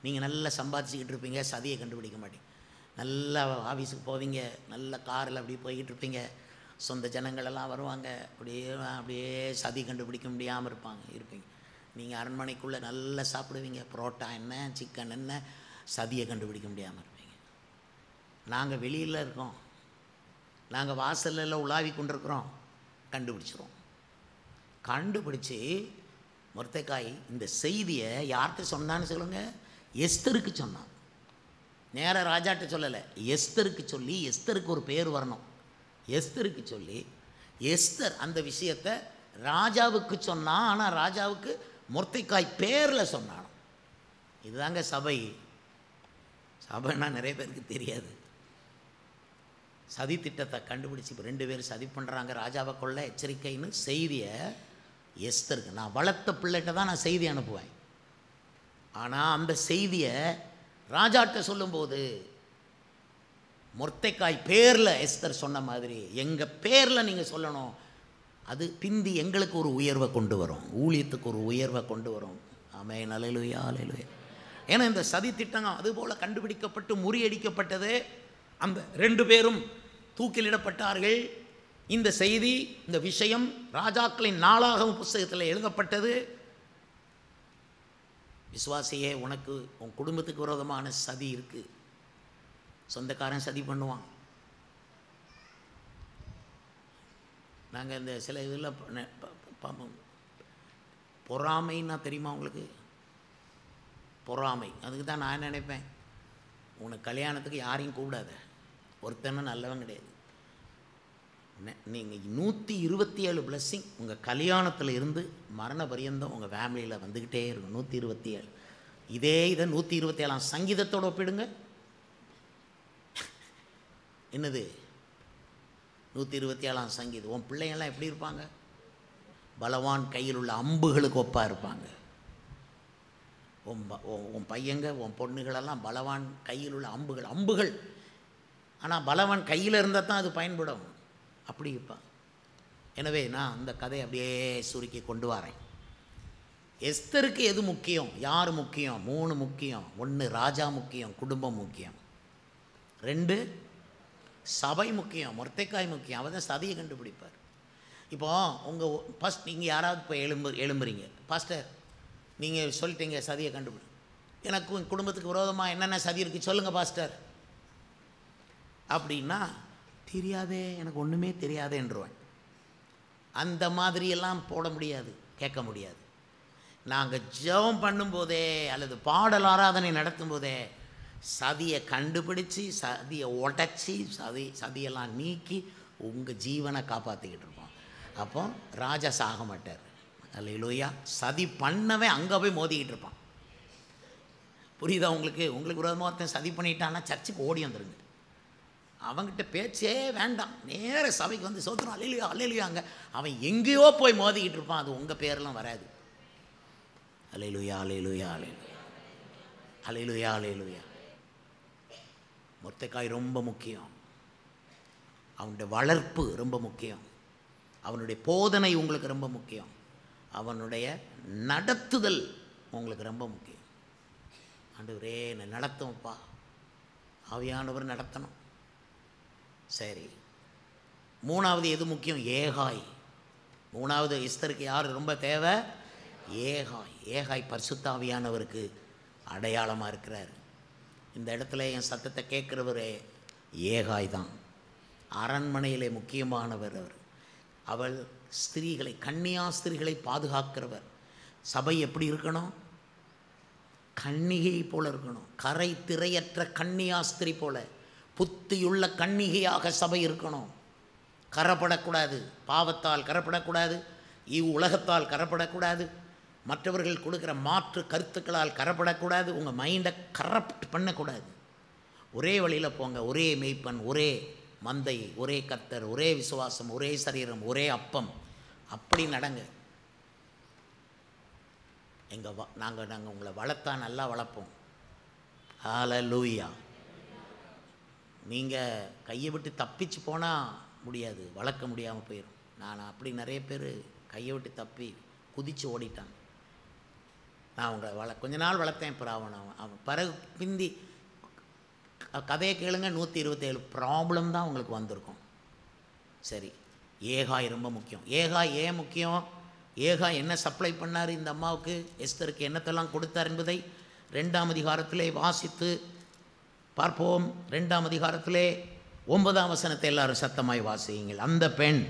நீங்கள் நல்லா சம்பாதிச்சுக்கிட்டு இருப்பீங்க, சதியை கண்டுபிடிக்க மாட்டீங்க. நல்லா ஆஃபீஸுக்கு போவீங்க, நல்ல காரில் அப்படியே போய்கிட்டு இருப்பீங்க, சொந்த ஜனங்களெல்லாம் வருவாங்க, அப்படியே சதி கண்டுபிடிக்க முடியாமல் இருப்பீங்க. நீங்கள் அரண்மனைக்குள்ளே நல்லா சாப்பிடுவீங்க, புரோட்டா என்ன சிக்கன் என்ன, சதியை கண்டுபிடிக்க முடியாமல் இருப்பீங்க. நாங்கள் வெளியில் இருக்கோம், நாங்கள் வாசலில் உலாவி கொண்டிருக்கிறோம், கண்டுபிடிச்சி மொர்தெகாய் இந்த செய்தியை யார்கிட்ட சொன்னான்னு சொல்லுங்கள்? எஸ்தருக்கு சொன்னான். நேராக ராஜாட்ட சொல்லலை, எஸ்தருக்கு சொல்லி, எஸ்தருக்கு ஒரு பேர் வரணும். எஸ்தருக்கு சொல்லி எஸ்தர் அந்த விஷயத்தை ராஜாவுக்கு சொன்னான். ஆனால் ராஜாவுக்கு மொர்தெகாய் பேரில் சொன்னான். இதுதாங்க சபைன்னா நிறைய பேருக்கு தெரியாது. சதி திட்டத்தை கண்டுபிடிச்சி இப்போ 2 பேர் சதி பண்ணுறாங்க, ராஜாவை கொள்ள எச்சரிக்கைன்னு செய்தியை எஸ்தருக்கு. நான் வளர்த்த பிள்ளைகிட்ட தான் நான் செய்தி அனுப்புவேன். ஆனால் அந்த செய்தியை ராஜாட்ட சொல்லும்போது மொர்தெகாய் பேரில் எஸ்தர் சொன்ன மாதிரி எங்கள் பேரில் நீங்கள் சொல்லணும். அது பிந்தி எங்களுக்கு ஒரு உயர்வை கொண்டு வரும், ஊழியத்துக்கு ஒரு உயர்வை கொண்டு வரும். ஆமென், அல்லேலூயா, அல்லேலூயா. ஏன்னா இந்த சதி திட்டங்கள் அதுபோல் கண்டுபிடிக்கப்பட்டு முறியடிக்கப்பட்டது. அந்த 2 பேரும் தூக்கிலிடப்பட்டார்கள். இந்த செய்தி, இந்த விஷயம் ராஜாக்களின் நாளாகவும் புஸ்தகத்தில் எழுதப்பட்டது. விசுவாசியே, உனக்கு உன் குடும்பத்துக்கு விரோதமான சதி இருக்குது. சொந்தக்காரன் சதி பண்ணுவான். நாங்கள் இந்த சில இதில் பொறாமைன்னா தெரியுமா உங்களுக்கு? பொறாமை. அதுக்கு தான் நான் நினைப்பேன், உனக்கு கல்யாணத்துக்கு யாரையும் கூப்பிடாத, ஒருத்தனும் நல்லவன் கிடையாது. நீங்கள் 127 பிளஸ்ஸிங் உங்கள் கல்யாணத்தில் இருந்து மரண பரியந்தம் உங்கள் ஃபேமிலியில் வந்துக்கிட்டே இருக்கும். 127. இதை 127ஆம் சங்கீதத்தோடு ஒப்பிடுங்க. என்னது 127ஆம் சங்கீதம்? உன் பிள்ளைங்கள்லாம் எப்படி இருப்பாங்க? பலவான் கையில் உள்ள அம்புகளுக்கு ஒப்பாக இருப்பாங்க. உன் பையங்க, உன் பொண்ணுகளெல்லாம் பலவான் கையில் உள்ள அம்புகள். ஆனால் பலவான் கையில் இருந்தால் தான் அது பயன்படும். அப்படி இருப்பான். எனவே நான் அந்த கதையை அப்படியே சுருக்கி கொண்டு வரேன். எஸ்தருக்கு எது முக்கியம்? யார் முக்கியம்? 3 முக்கியம். 1 ராஜா முக்கியம், குடும்பம் முக்கியம். 2 சபை முக்கியம், மொர்தெகாய் முக்கியம். அவர் தான் சதியை கண்டுபிடிப்பார். இப்போது உங்கள் ஃபஸ்ட் நீங்கள் யாராவது இப்போ எழும்புறீங்க, பாஸ்டர் நீங்கள் சொல்லிட்டீங்க சதியை கண்டுபிடி, எனக்கு குடும்பத்துக்கு விரோதமாக என்னென்ன சதி இருக்குது சொல்லுங்கள் பாஸ்டர் அப்படின்னா, தெரியாதே, எனக்கு ஒன்றுமே தெரியாதேன்றுவேன். அந்த மாதிரியெல்லாம் போட முடியாது, கேட்க முடியாது. நாங்கள் ஜெபம் பண்ணும்போதே அல்லது பாடல் ஆராதனை நடத்தும் போதே சதியை கண்டுபிடிச்சி, சதியை உடச்சி, சதியெல்லாம் நீக்கி உங்கள் ஜீவனை காப்பாற்றிக்கிட்டு இருப்போம். அப்போ ராஜா சாக மாட்டார். அல்லேலூயா. சதி பண்ணவே அங்கே போய் மோதிக்கிட்டு இருப்பான். புரியுதா உங்களுக்கு? உங்களுக்கு விரோதமாக ஒருத்தன் சதி பண்ணிட்டான்னா சர்ச்சுக்கு ஓடி வந்துடுங்க. அவங்ககிட்ட பேச்சே வேண்டாம், நேர சபைக்கு வந்து சோத்திரம் அல்லேலூயா அல்லேலூயாங்க. அவன் எங்கேயோ போய் மோதிக்கிட்டு இருப்பான், அது உங்கள் பேரெல்லாம் வராது. அல்லேலூயா அல்லேலூயா அல்லேலூயா அல்லேலூயா அல்லேலூயா. மொர்தெகாய் ரொம்ப முக்கியம். அவனுடைய வளர்ப்பு ரொம்ப முக்கியம். அவனுடைய போதனை உங்களுக்கு ரொம்ப முக்கியம். அவனுடைய நடத்துதல் உங்களுக்கு ரொம்ப முக்கியம். ஆண்டவரே என்னை நடத்தும்ப்பா, ஆவியானவர் நடத்தணும். சரி, 3வது எது முக்கியம்? ஏகாய். 3வது எஸ்தருக்கு யார் ரொம்ப தேவை? ஏகாய் பரிசுத்த ஆவியானவருக்கு அடையாளமாக இருக்கிறார். இந்த இடத்துல என் சத்தத்தை கேட்குறவரே ஏகாய் தான். அரண்மனையிலே முக்கியமானவர் அவர். அவள் ஸ்திரீகளை, கன்னியா ஸ்திரீகளை பாதுகாக்கிறவர். சபை எப்படி இருக்கணும்? கன்னிகை போல இருக்கணும். கரை திரையற்ற கன்னியாஸ்திரி போல புத்தியுள்ள கன்னிகையாக சபை இருக்கணும். கரப்படக்கூடாது, பாவத்தால் கரப்படக்கூடாது, உலகத்தால் கரப்படக்கூடாது, மற்றவர்கள் கொடுக்குற மாற்று கருத்துக்களால் கரப்படக்கூடாது, உங்கள் மைண்டை கரப்ட் பண்ணக்கூடாது. ஒரே வழியில் போங்க. ஒரே மெய்ப்பன், ஒரே மந்தை, ஒரே கர்த்தர், ஒரே விசுவாசம், ஒரே சரீரம், ஒரே அப்பம். அப்படி நடங்க. நாங்கள் உங்களை வளர்த்தா நல்லா வளர்ப்போம். ஹல்லேலூயா. நீங்கள் கையை விட்டு தப்பிச்சு போனால் முடியாது, வளர்க்க முடியாமல் போயிடும். நான் அப்படி நிறைய பேர் கையை விட்டு தப்பி குதித்து ஓடிட்டான். நான் உங்களை கொஞ்ச நாள் வளர்த்தேன். அப்புறம் அவன் பிறகு பிந்தி கதையை கேளுங்க. 127 ப்ராப்ளம் தான் உங்களுக்கு வந்திருக்கும். சரி, ஏகாய் ரொம்ப முக்கியம். ஏகாய் ஏன் முக்கியம்? ஏகாய் என்ன சப்ளை பண்ணார் இந்த அம்மாவுக்கு, எஸ்தருக்கு என்னத்தெல்லாம் கொடுத்தார் என்பதை 2ஆம் அதிகாரத்திலே வாசித்து பார்ப்போம். 2ஆம் அதிகாரத்திலே 9ஆம் வசனத்தை எல்லாரும் சத்தமாய் வாசியுங்கள். அந்த பெண்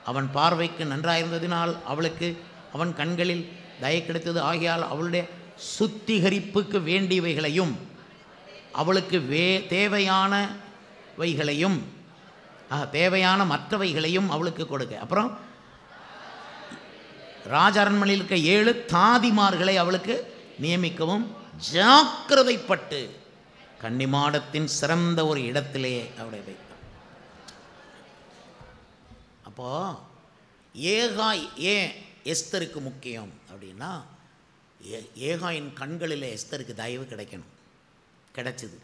அவன் பார்வைக்கு நன்றாயிருந்ததினால் அவளுக்கு அவன் கண்களில் தயை கிடைத்தது. ஆகையால் அவளுடைய சுத்திகரிப்புக்கு வேண்டியவைகளையும் அவளுக்கு தேவையானவைகளையும் தேவையான மற்றவைகளையும் அவளுக்கு கொடுக்க. அப்புறம் ராஜ அரண்மனையில் இருக்க 7 தாதிமார்களை அவளுக்கு நியமிக்கவும் ஜாக்கிரதைப்பட்டு கன்னிமாடத்தின் சிறந்த ஒரு இடத்திலே அவளை வைத்தார். அப்போ ஏகாய் ஏன் எஸ்தருக்கு முக்கியம் அப்படின்னா, ஏகாயின் கண்களில் எஸ்தருக்கு தயவு கிடைக்கணும். கிடைச்சிது.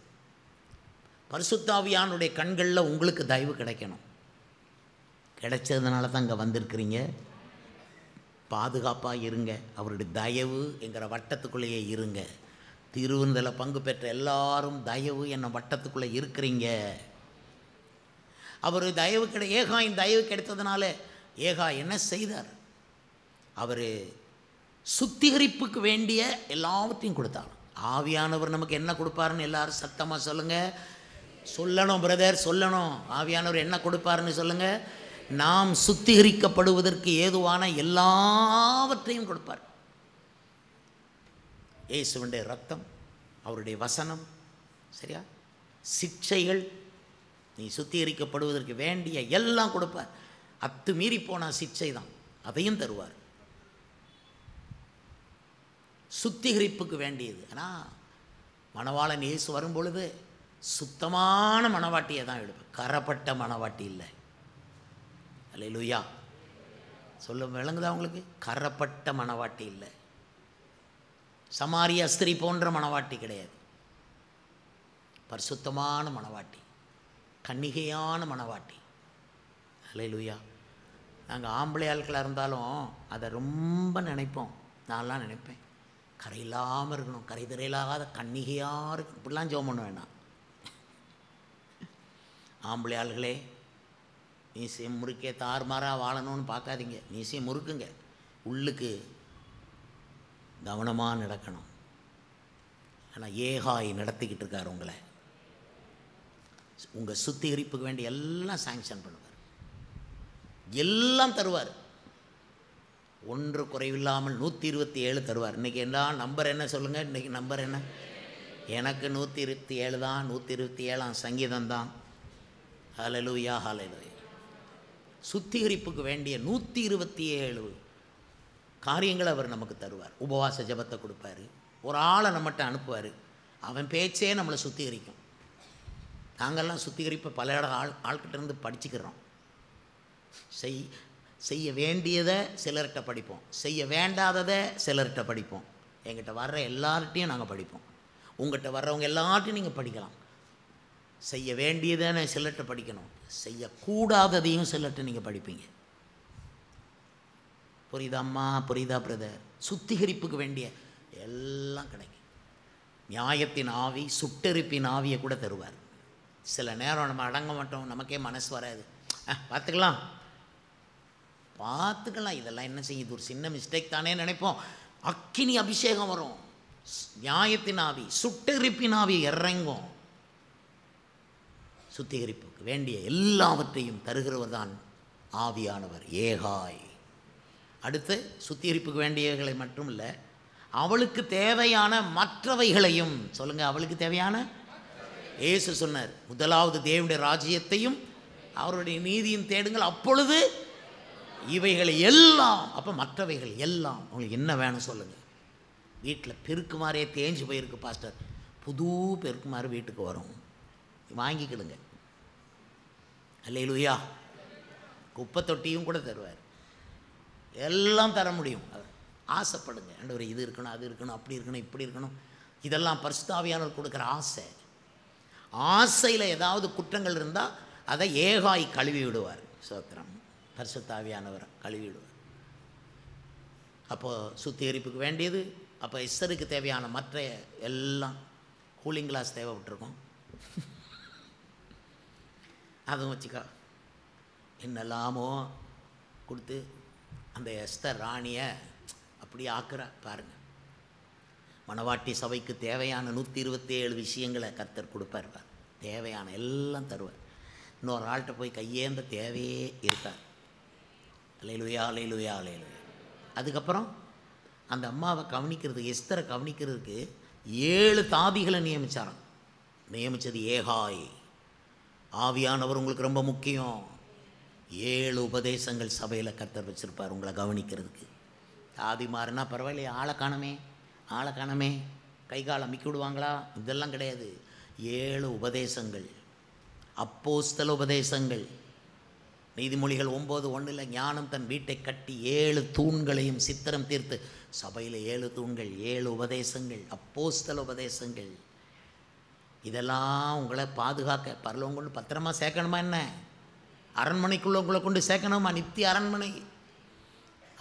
பரிசுத்த ஆவியானுடைய கண்களில் உங்களுக்கு தயவு கிடைக்கணும். கிடைச்சதுனால தான் இங்கே வந்திருக்கிறீங்க. பாதுகாப்பாக இருங்க. அவருடைய தயவு என்கிற வட்டத்துக்குள்ளேயே இருங்க. திருவிருந்தில் பங்கு பெற்ற எல்லாரும் தயவு என்ன வட்டத்துக்குள்ளே இருக்கிறீங்க. அவர் தயவு ஏகாயின் தயவு கிடைத்ததுனால ஏகா என்ன செய்தார்? அவர் சுத்திகரிப்புக்கு வேண்டிய எல்லாவற்றையும் கொடுத்தார். ஆவியானவர் நமக்கு என்ன கொடுப்பாருன்னு எல்லாரும் சத்தமாக சொல்லுங்கள். சொல்லணும் பிரதர், சொல்லணும். ஆவியானவர் என்ன கொடுப்பாருன்னு சொல்லுங்கள். நாம் சுத்திகரிக்கப்படுவதற்கு ஏதுவான எல்லாவற்றையும் கொடுப்பார். இயேசுவினுடைய ரத்தம், அவருடைய வசனம், சரியா, சிக்ஷைகள், நீ சுத்திகரிக்கப்படுவதற்கு வேண்டிய எல்லாம் கொடுப்பார். அத்துமீறி போனால் சிக்ஷை தான், அதையும் தருவார். சுத்திகரிப்புக்கு வேண்டியது. ஆனால் மணவாளன் இயேசு வரும்பொழுது சுத்தமான மணவாட்டியை தான் எடுப்பேன், கரப்பட்ட மணவாட்டி இல்லை. அல்லேலூயா. சொல்ல விளங்குதா உங்களுக்கு? கரப்பட்ட மணவாட்டி இல்லை. சமாரிய ஸ்திரீ போன்ற மணவாட்டி கிடையாது. பரிசுத்தமான மணவாட்டி, கன்னிகையான மணவாட்டி. அல்லேலூயா. நாங்கள் ஆம்பளை ஆட்களாக இருந்தாலும் அதை ரொம்ப நினைப்போம். நான்லாம் நினைப்பேன், கரை இல்லாமல் இருக்கணும், கரை திரையில்லாத கன்னிகையாக இருக்கணும். இப்படிலாம் ஜெபம் பண்ண வேண்டாம். ஆம்பளை ஆள்களே, மீசையை முறுக்கே தாறுமாறாக வாழணும்னு பார்க்காதீங்க. மீசையை முறுக்குங்க, உள்ளுக்கு கவனமாக நடக்கணும். ஆனால் ஏகாய் நடத்திக்கிட்டு இருக்கார் உங்களை. உங்கள் சுத்திகரிப்புக்கு வேண்டிய எல்லாம் சாங்ஷன் பண்ணுவார், எல்லாம் தருவார். ஒன்று குறைவில்லாமல் 127 தருவார். இன்றைக்கி என்ன நம்பர் என்ன சொல்லுங்கள்? இன்றைக்கி நம்பர் என்ன? எனக்கு 127 தான். 127ஆம் சங்கீதம் தான். ஹல்லேலூயா, ஹல்லேலூயா. சுத்திகரிப்புக்கு வேண்டிய 127 காரியங்களை அவர் நமக்கு தருவார். உபவாச ஜபத்தை கொடுப்பார். ஒரு ஆளை நம்மகிட்ட அனுப்புவார். அவன் பேச்சே நம்மளை சுத்திகரிக்கும். நாங்கள்லாம் சுத்திகரிப்பை பல ஆள்கிட்டேருந்து படிச்சுக்கிறோம். செய்ய வேண்டியதை சிலர்கிட்ட படிப்போம், செய்ய வேண்டாததை சிலர்கிட்ட படிப்போம். எங்கிட்ட வர்ற எல்லார்ட்டையும் நாங்கள் படிப்போம். உங்கள்கிட்ட வர்றவங்க எல்லார்ட்டையும் நீங்கள் படிக்கலாம். செய்ய வேண்டியதை சிலர்கிட்ட படிக்கணும், செய்யக்கூடாததையும் சிலர்கிட்ட நீங்கள் படிப்பீங்க. புரியுதா அம்மா? புரியுதா பிரதர்? சுத்திகரிப்புக்கு வேண்டிய எல்லாம் கிடைக்கும். நியாயத்தின் ஆவி, சுட்டெரிப்பின் ஆவியை கூட தருவார். சில நேரம் நம்ம அடங்க மாட்டோம், நமக்கே மனசு வராது. பார்த்துக்கலாம், இதெல்லாம் என்ன செய்யுது, ஒரு சின்ன மிஸ்டேக் தானே நினைப்போம். அக்கினி அபிஷேகம் வரும், நியாயத்தின் ஆவி, சுட்டெரிப்பின் ஆவி இறங்கும். சுத்திகரிப்புக்கு வேண்டிய எல்லாவற்றையும் தருகிறவர் தான் ஆவியானவர், ஏகாய். அடுத்து சுத்திகரிப்புக்கு வேண்டியவைகளை மட்டும் இல்லை, அவளுக்கு தேவையான மற்றவைகளையும் சொல்லுங்க. அவளுக்கு தேவையான, இயேசு சொன்னார், முதலாவது தேவனுடைய ராஜ்யத்தையும் அவருடைய நீதியும் தேடுங்கள், அப்பொழுது இவைகள் எல்லாம். அப்போ மற்றவைகள் எல்லாம். உங்களுக்கு என்ன வேணும் சொல்லுங்கள். வீட்டில் பெருக்குமாரே தேஞ்சு போயிருக்கு பாஸ்டர், புது பெருக்குமாறு வீட்டுக்கு வரும், வாங்கிக்கிடுங்க. அல்லேலூயா. குப்பை தொட்டியும் கூட தருவார், எல்லாம் தர முடியும். ஆசைப்படுங்க. ஆண்டவரே இது இருக்கணும், அது இருக்கணும், அப்படி இருக்கணும், இப்படி இருக்கணும். இதெல்லாம் பரிசுத்த ஆவியானவர் கொடுக்குற ஆசை. ஆசையில் ஏதாவது குற்றங்கள் இருந்தால் அதை ஏகாய் கழுவி விடுவார். ஸ்தோத்திரம். பரிசுத்த ஆவியானவர் கழுவி விடுவார். அப்போது சுத்திகரிப்புக்கு வேண்டியது. அப்போ எஸ்தருக்கு தேவையான மற்ற எல்லாம், கூலிங் கிளாஸ் தேவைப்பட்டிருக்கும், அதுவும் வச்சுக்கா. என்னெல்லாமோ கொடுத்து அந்த எஸ்தர் ராணியை அப்படி ஆக்குற பாருங்கள். மணவாட்டி சபைக்கு தேவையான 127 விஷயங்களை கர்த்தர் கொடுப்பார். தேவையான எல்லாம் தருவார். இன்னொரு ஆள்கிட்ட போய் கையேந்த தேவையே இருக்கார். அல்லேலூயா, அல்லேலூயா, அல்லேலூயா. அதுக்கப்புறம் அந்த அம்மாவை கவனிக்கிறதுக்கு, எஸ்தரை கவனிக்கிறதுக்கு 7 தாதிகளை நியமித்தாராம். நியமித்தது ஏகாய். ஆவியானவர் உங்களுக்கு ரொம்ப முக்கியம். 7 உபதேசங்கள் சபையில் கர்த்தர் வச்சுருப்பார் உங்களை கவனிக்கிறதுக்கு. தாதிமாருன்னா பரவாயில்லையே, ஆளை காணமே, கை கால் அமிக்கி விடுவாங்களா, இதெல்லாம் கிடையாது. 7 உபதேசங்கள், அப்போஸ்தல உபதேசங்கள். நீதிமொழிகள் 9:1 ஞானம் தன் வீட்டை கட்டி 7 தூண்களையும் சித்திரம் தீர்த்து. சபையில் 7 தூண்கள், 7 உபதேசங்கள், அப்போஸ்தல உபதேசங்கள். இதெல்லாம் உங்களை பாதுகாக்க பரலோகம் கொண்டு பத்திரமா சேர்க்கணுமா என்ன? அரண்மனைக்குள்ளே உங்களை கொண்டு சேர்க்கணுமா? நித்திய அரண்மனை.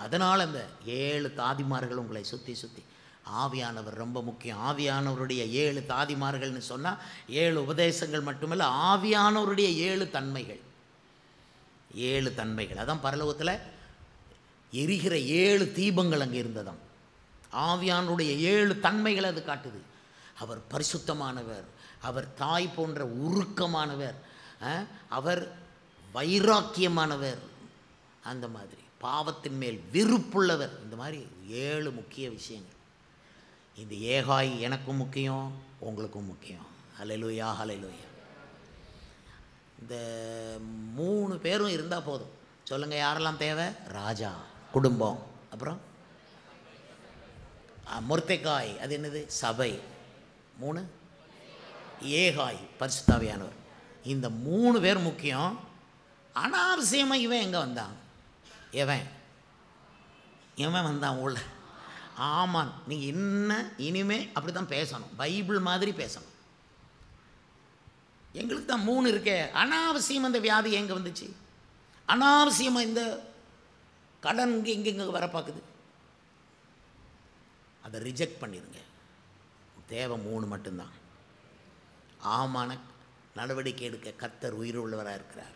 அதனால் அந்த 7 தாதிமார்கள் உங்களை சுற்றி. ஆவியானவர் ரொம்ப முக்கியம். ஆவியானவருடைய 7 தாதிமார்கள்னு சொன்னால் 7 உபதேசங்கள் மட்டுமல்ல, ஆவியானவருடைய 7 தன்மைகள். 7 தன்மைகள். அதான் பரலோகத்தில் எரிகிற 7 தீபங்கள் அங்கே இருந்ததாம். ஆவியானவருடைய 7 தன்மைகளை அது காட்டுது. அவர் பரிசுத்தமானவர், அவர் தாய் போன்ற உருக்கமானவர், அவர் வைராக்கியமானவர், அந்த மாதிரி பாவத்தின் மேல் விருப்புள்ளவர். இந்த மாதிரி 7 முக்கிய விஷயங்கள். இந்த ஏகாய் எனக்கும் முக்கியம், உங்களுக்கும் முக்கியம். ஹல்லேலூயா, ஹல்லேலூயா. இந்த 3 பேரும் இருந்தால் போதும். சொல்லுங்கள், யாரெல்லாம் தேவை? ராஜா, குடும்பம், அப்புறம் மொர்தெகாய், அது என்னது? சபை. 3 ஏகாய், பரிசுத்த ஆவியானவர். இந்த 3 பேர் முக்கியம். அனாவசியமாக இவன் எங்கே வந்தான்? எவன் வந்தான் உள்ள? ஆமாம். நீங்கள் இனிமே அப்படி தான் பேசணும், பைபிள் மாதிரி பேசணும். எங்களுக்கு தான் 3 இருக்கே. அனாவசியம் அந்த வியாதி எங்கே வந்துச்சு? அனாவசியமாக இந்த கடன் எங்கெங்கே வர பார்க்குது. அதை ரிஜெக்ட் பண்ணிடுங்க. தேவை 3 மட்டும்தான். ஆமான நடவடிக்கை எடுக்க கர்த்தர் உயிர் உள்ளவராக இருக்கிறார்.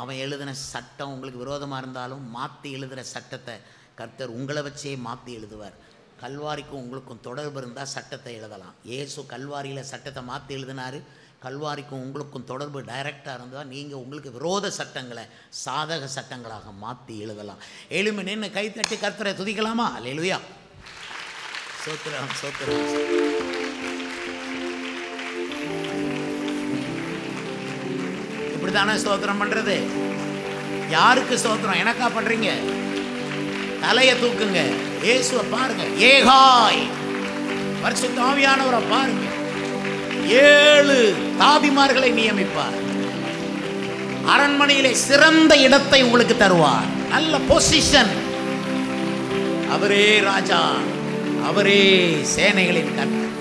அவன் எழுதின சட்டம் உங்களுக்கு விரோதமாக இருந்தாலும் மாற்றி எழுதுகிற சட்டத்தை கர்த்தர் உங்களை வச்சே மாற்றி எழுதுவார். கல்வாரிக்கும் உங்களுக்கும் தொடர்பு இருந்தால் சட்டத்தை எழுதலாம். இயேசு கல்வாரியில் சட்டத்தை மாற்றி எழுதினார். கல்வாரிக்கும் உங்களுக்கும் தொடர்பு டைரெக்டாக இருந்தால் நீங்கள் உங்களுக்கு விரோத சட்டங்களை சாதக சட்டங்களாக மாற்றி எழுதலாம். எளிமை நின்று கைத்தட்டி கர்த்தரை துதிக்கலாமா? அல்லேலூயா. சோத்திரம், சோத்திரம். இப்படி தானே ஸ்தோத்திரம் பண்ணுறது? யாருக்கு ஸ்தோத்திரம்? எனக்கா பண்ணுறீங்க? தலையை தூக்குங்க, இயேசுவை பாருங்க. ஏகாய், பரிசுத்த ஆவியானவரை பாருங்க. 7 தாதிமார்களை நியமிப்பார். அரண்மனையிலே சிறந்த இடத்தை உங்களுக்கு தருவார். நல்ல பொசிஷன். அவரே ராஜா, அவரே சேனைகளின் கர்த்தர்.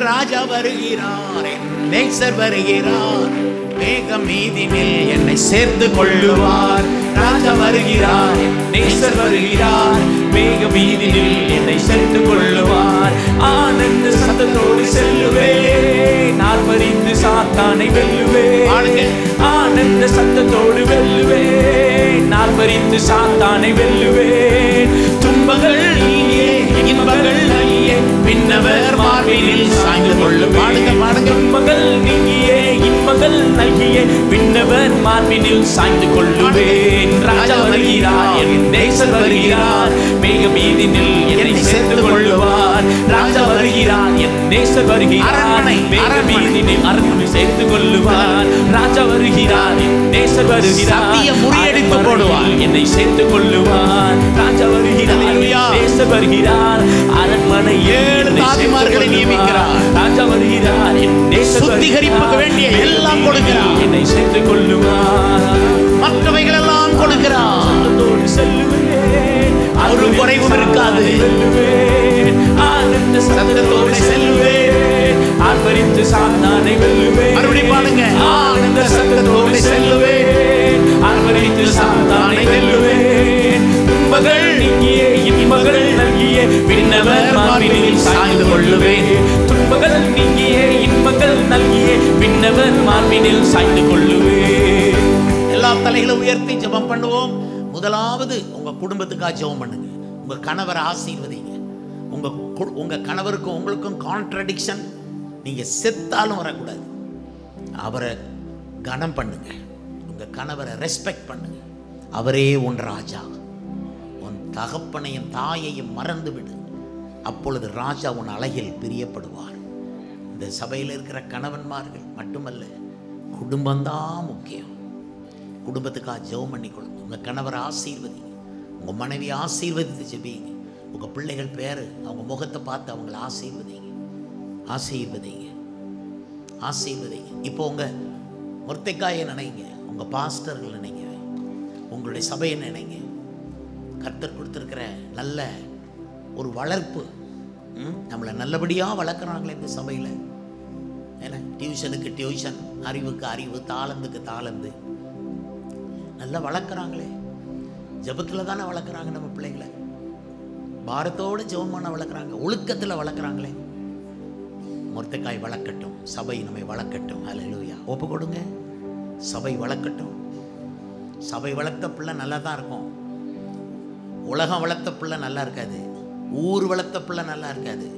ராஜா வருகிறார், நேசர் வருகிறார், மேகம் மீதினில் என்னை சேர்த்து கொள்ளுவார். ராஜா வருகிறார், நேசர் வருகிறார், மேகம் மீதினில் என்னை சேர்த்து கொள்ளுவார். ஆனந்த சத்தத்தோடு செல்லுவேன், ஆர்ப்பரித்து சாத்தானை வெல்லுவேன். ஆனந்த சத்தத்தோடு வெல்லுவேன், ஆர்ப்பரித்து சாத்தானை வெல்லுவேன். துன்பங்கள் நீயே, இன்பங்கள் நீயே, பின்னவர் மார்பினில் சாய்ந்து கொள்ளுவேன். துன்பங்கள் நீங்கியே, இன்பங்கள் நல்கிய நல்கியே விண்ணவர் மார்பினில் சாய்ந்து கொள்ளுவேன். ராஜா வருகிறார், என் நேசர் வருகிறார், மேக மீதினில் என்னை சேர்த்து கொள்ளுவார். ராஜா வருகிறார், என் நேசர் வருகிறார், மேக மீதினில் அரண்மனை சேர்த்து கொள்ளுவார். ராஜா வருகிறார், என் நேசர் வருகிறார், முறியடித்து போடுவார், என்னை சேர்த்து கொள்ளுவார். ராஜா வருகிறார், நேசர் வருகிறார், அரண்மனை 7 தாதிமார்களை நியமிக்கிறார். ராஜா வருகிறார், என் நேசர் சுத்திகரிப்புக்கு வேண்டிய எல்லாம் கொடுக்கிறார், என்னை சேர்த்து கொள்ளுவார். மற்றவைகள் எல்லாம் கொடுக்கிறார். செல்லுவேன், ஒரு குறைவும் இருக்காது. ஆனந்த சத்தத்தோடு செல்லுவேன், ஆர்ப்பரித்து சாத்தானை வெல்லுவேன். மறுபடியும் பாடுங்க. ஆனந்த சத்தத்தோடு செல்லுவேன், ஆர்ப்பரித்து சாத்தானை வெல்லுவேன். துன்பங்கள் நீங்கியே இன்பங்கள் நல்கியே விண்ணவர் மார்பினில் சாய்ந்து கொள்ளுவேன். துன்பங்கள் நீங்கியே இன்பங்கள் நல்கியே விண்ணவர் மார்பினில் சாய்ந்து கொள்ளுவேன். எல்லா தலைகளை உயர்த்தி ஜெபம் பண்ணுவோம். முதலாவது உங்க குடும்பத்துக்காக ஜெபம் பண்ணுங்க. உங்க கணவரை ஆசீர்வதிங்க. உங்க கணவருக்கும் உங்களுக்கும் கான்ட்ரடிக்ஷன், நீங்க செத்தாலும் வரக்கூடாது. அவரை கனம் பண்ணுங்க. உங்க கணவரை ரெஸ்பெக்ட் பண்ணுங்க. அவரே உன் ராஜா. உன் தகப்பனையும் தாயையும் மறந்து விடு. அப்பொழுது ராஜா உன் அழகில் பிரியப்படுவார். இந்த சபையில் இருக்கிற கணவன்மார்கள் மட்டுமல்ல, குடும்பம்தான் முக்கியம். குடும்பத்துக்காக ஜெபம் பண்ணிக்கொள்ளுங்க. உங்கள் கணவரை ஆசீர்வதிங்க. உங்கள் மனைவியை ஆசீர்வதித்து ஜெபிங்க. உங்கள் பிள்ளைகள் பேர் அவங்க முகத்தை பார்த்து அவங்கள ஆசீர்வதிங்க. ஆசீர்வதிங்க, ஆசீர்வதிங்க. இப்போ உங்கள் மொர்தெக்காயை நினைங்க, உங்கள் பாஸ்டர்கள் நினைங்க, உங்களுடைய சபையை நினைங்க. கர்த்தர் கொடுத்துருக்கிற நல்ல ஒரு வளர்ப்பு, நம்மளை நல்லபடியாக வளர்க்குறாங்களே இந்த சபையில். ஏன்னா டியூஷனுக்கு டியூஷன், அறிவுக்கு அறிவு, தாளந்துக்கு தாளந்து நல்லா வளர்க்குறாங்களே. ஜபத்தில் தானே வளர்க்குறாங்க நம்ம பிள்ளைகளை. பாரத்தோடு ஜெபம் பண்ண வளர்க்குறாங்க, ஒழுக்கத்தில் வளர்க்குறாங்களே. மொர்தெக்காய் வளர்க்கட்டும், சபை நம்மை வளர்க்கட்டும். ஹல்லேலூயா. ஒப்பு கொடுங்க. சபை வளர்க்கட்டும். சபை வளர்த்த பிள்ளை நல்லா தான் இருக்கும். உலகம் வளர்த்த பிள்ளை நல்லா இருக்காது. ஊர் வளர்த்த பிள்ளை நல்லா இருக்காது.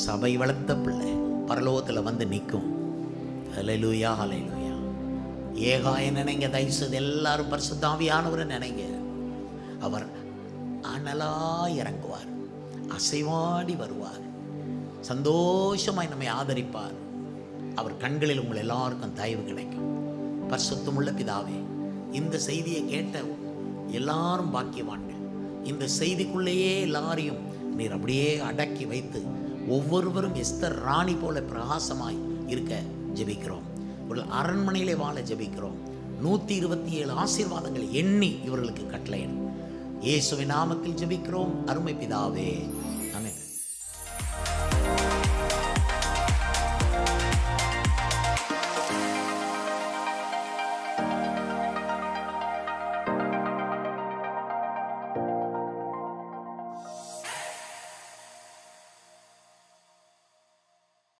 சபை வளர்த்த பிள்ளை பரலோகத்தில் வந்து நிற்கும். ஹல்லேலூயா, ஹல்லேலூயா. ஏகாய நினைங்க, தயவுசெய்து எல்லாரும் பரிசுத்த ஆவியானவரை நினைங்க. அவர் அனலாய் இறங்குவார், அசைவாடி வருவார், சந்தோஷமாய் நம்மை ஆதரிப்பார். அவர் கண்களில் உங்கள் எல்லாருக்கும் தயவு கிடைக்கும். பரிசுத்தமுள்ள பிதாவே, இந்த செய்தியை கேட்ட எல்லாரும் பாக்கியவான்கள். இந்த செய்திக்குள்ளேயே எல்லாரையும் நீர் அப்படியே அடக்கி வைத்து ஒவ்வொருவரும் எஸ்தர் ராணி போல பிரகாசமாய் இருக்க ஜெபிக்கிறோம். ஒரு அரண்மனையிலே வாழ ஜெபிக்கிறோம். 127 ஆசீர்வாதங்களை எண்ணி இவர்களுக்கு கட்டளையிடும். இயேசுவின் நாமத்தில் ஜெபிக்கிறோம் அருமை பிதாவே.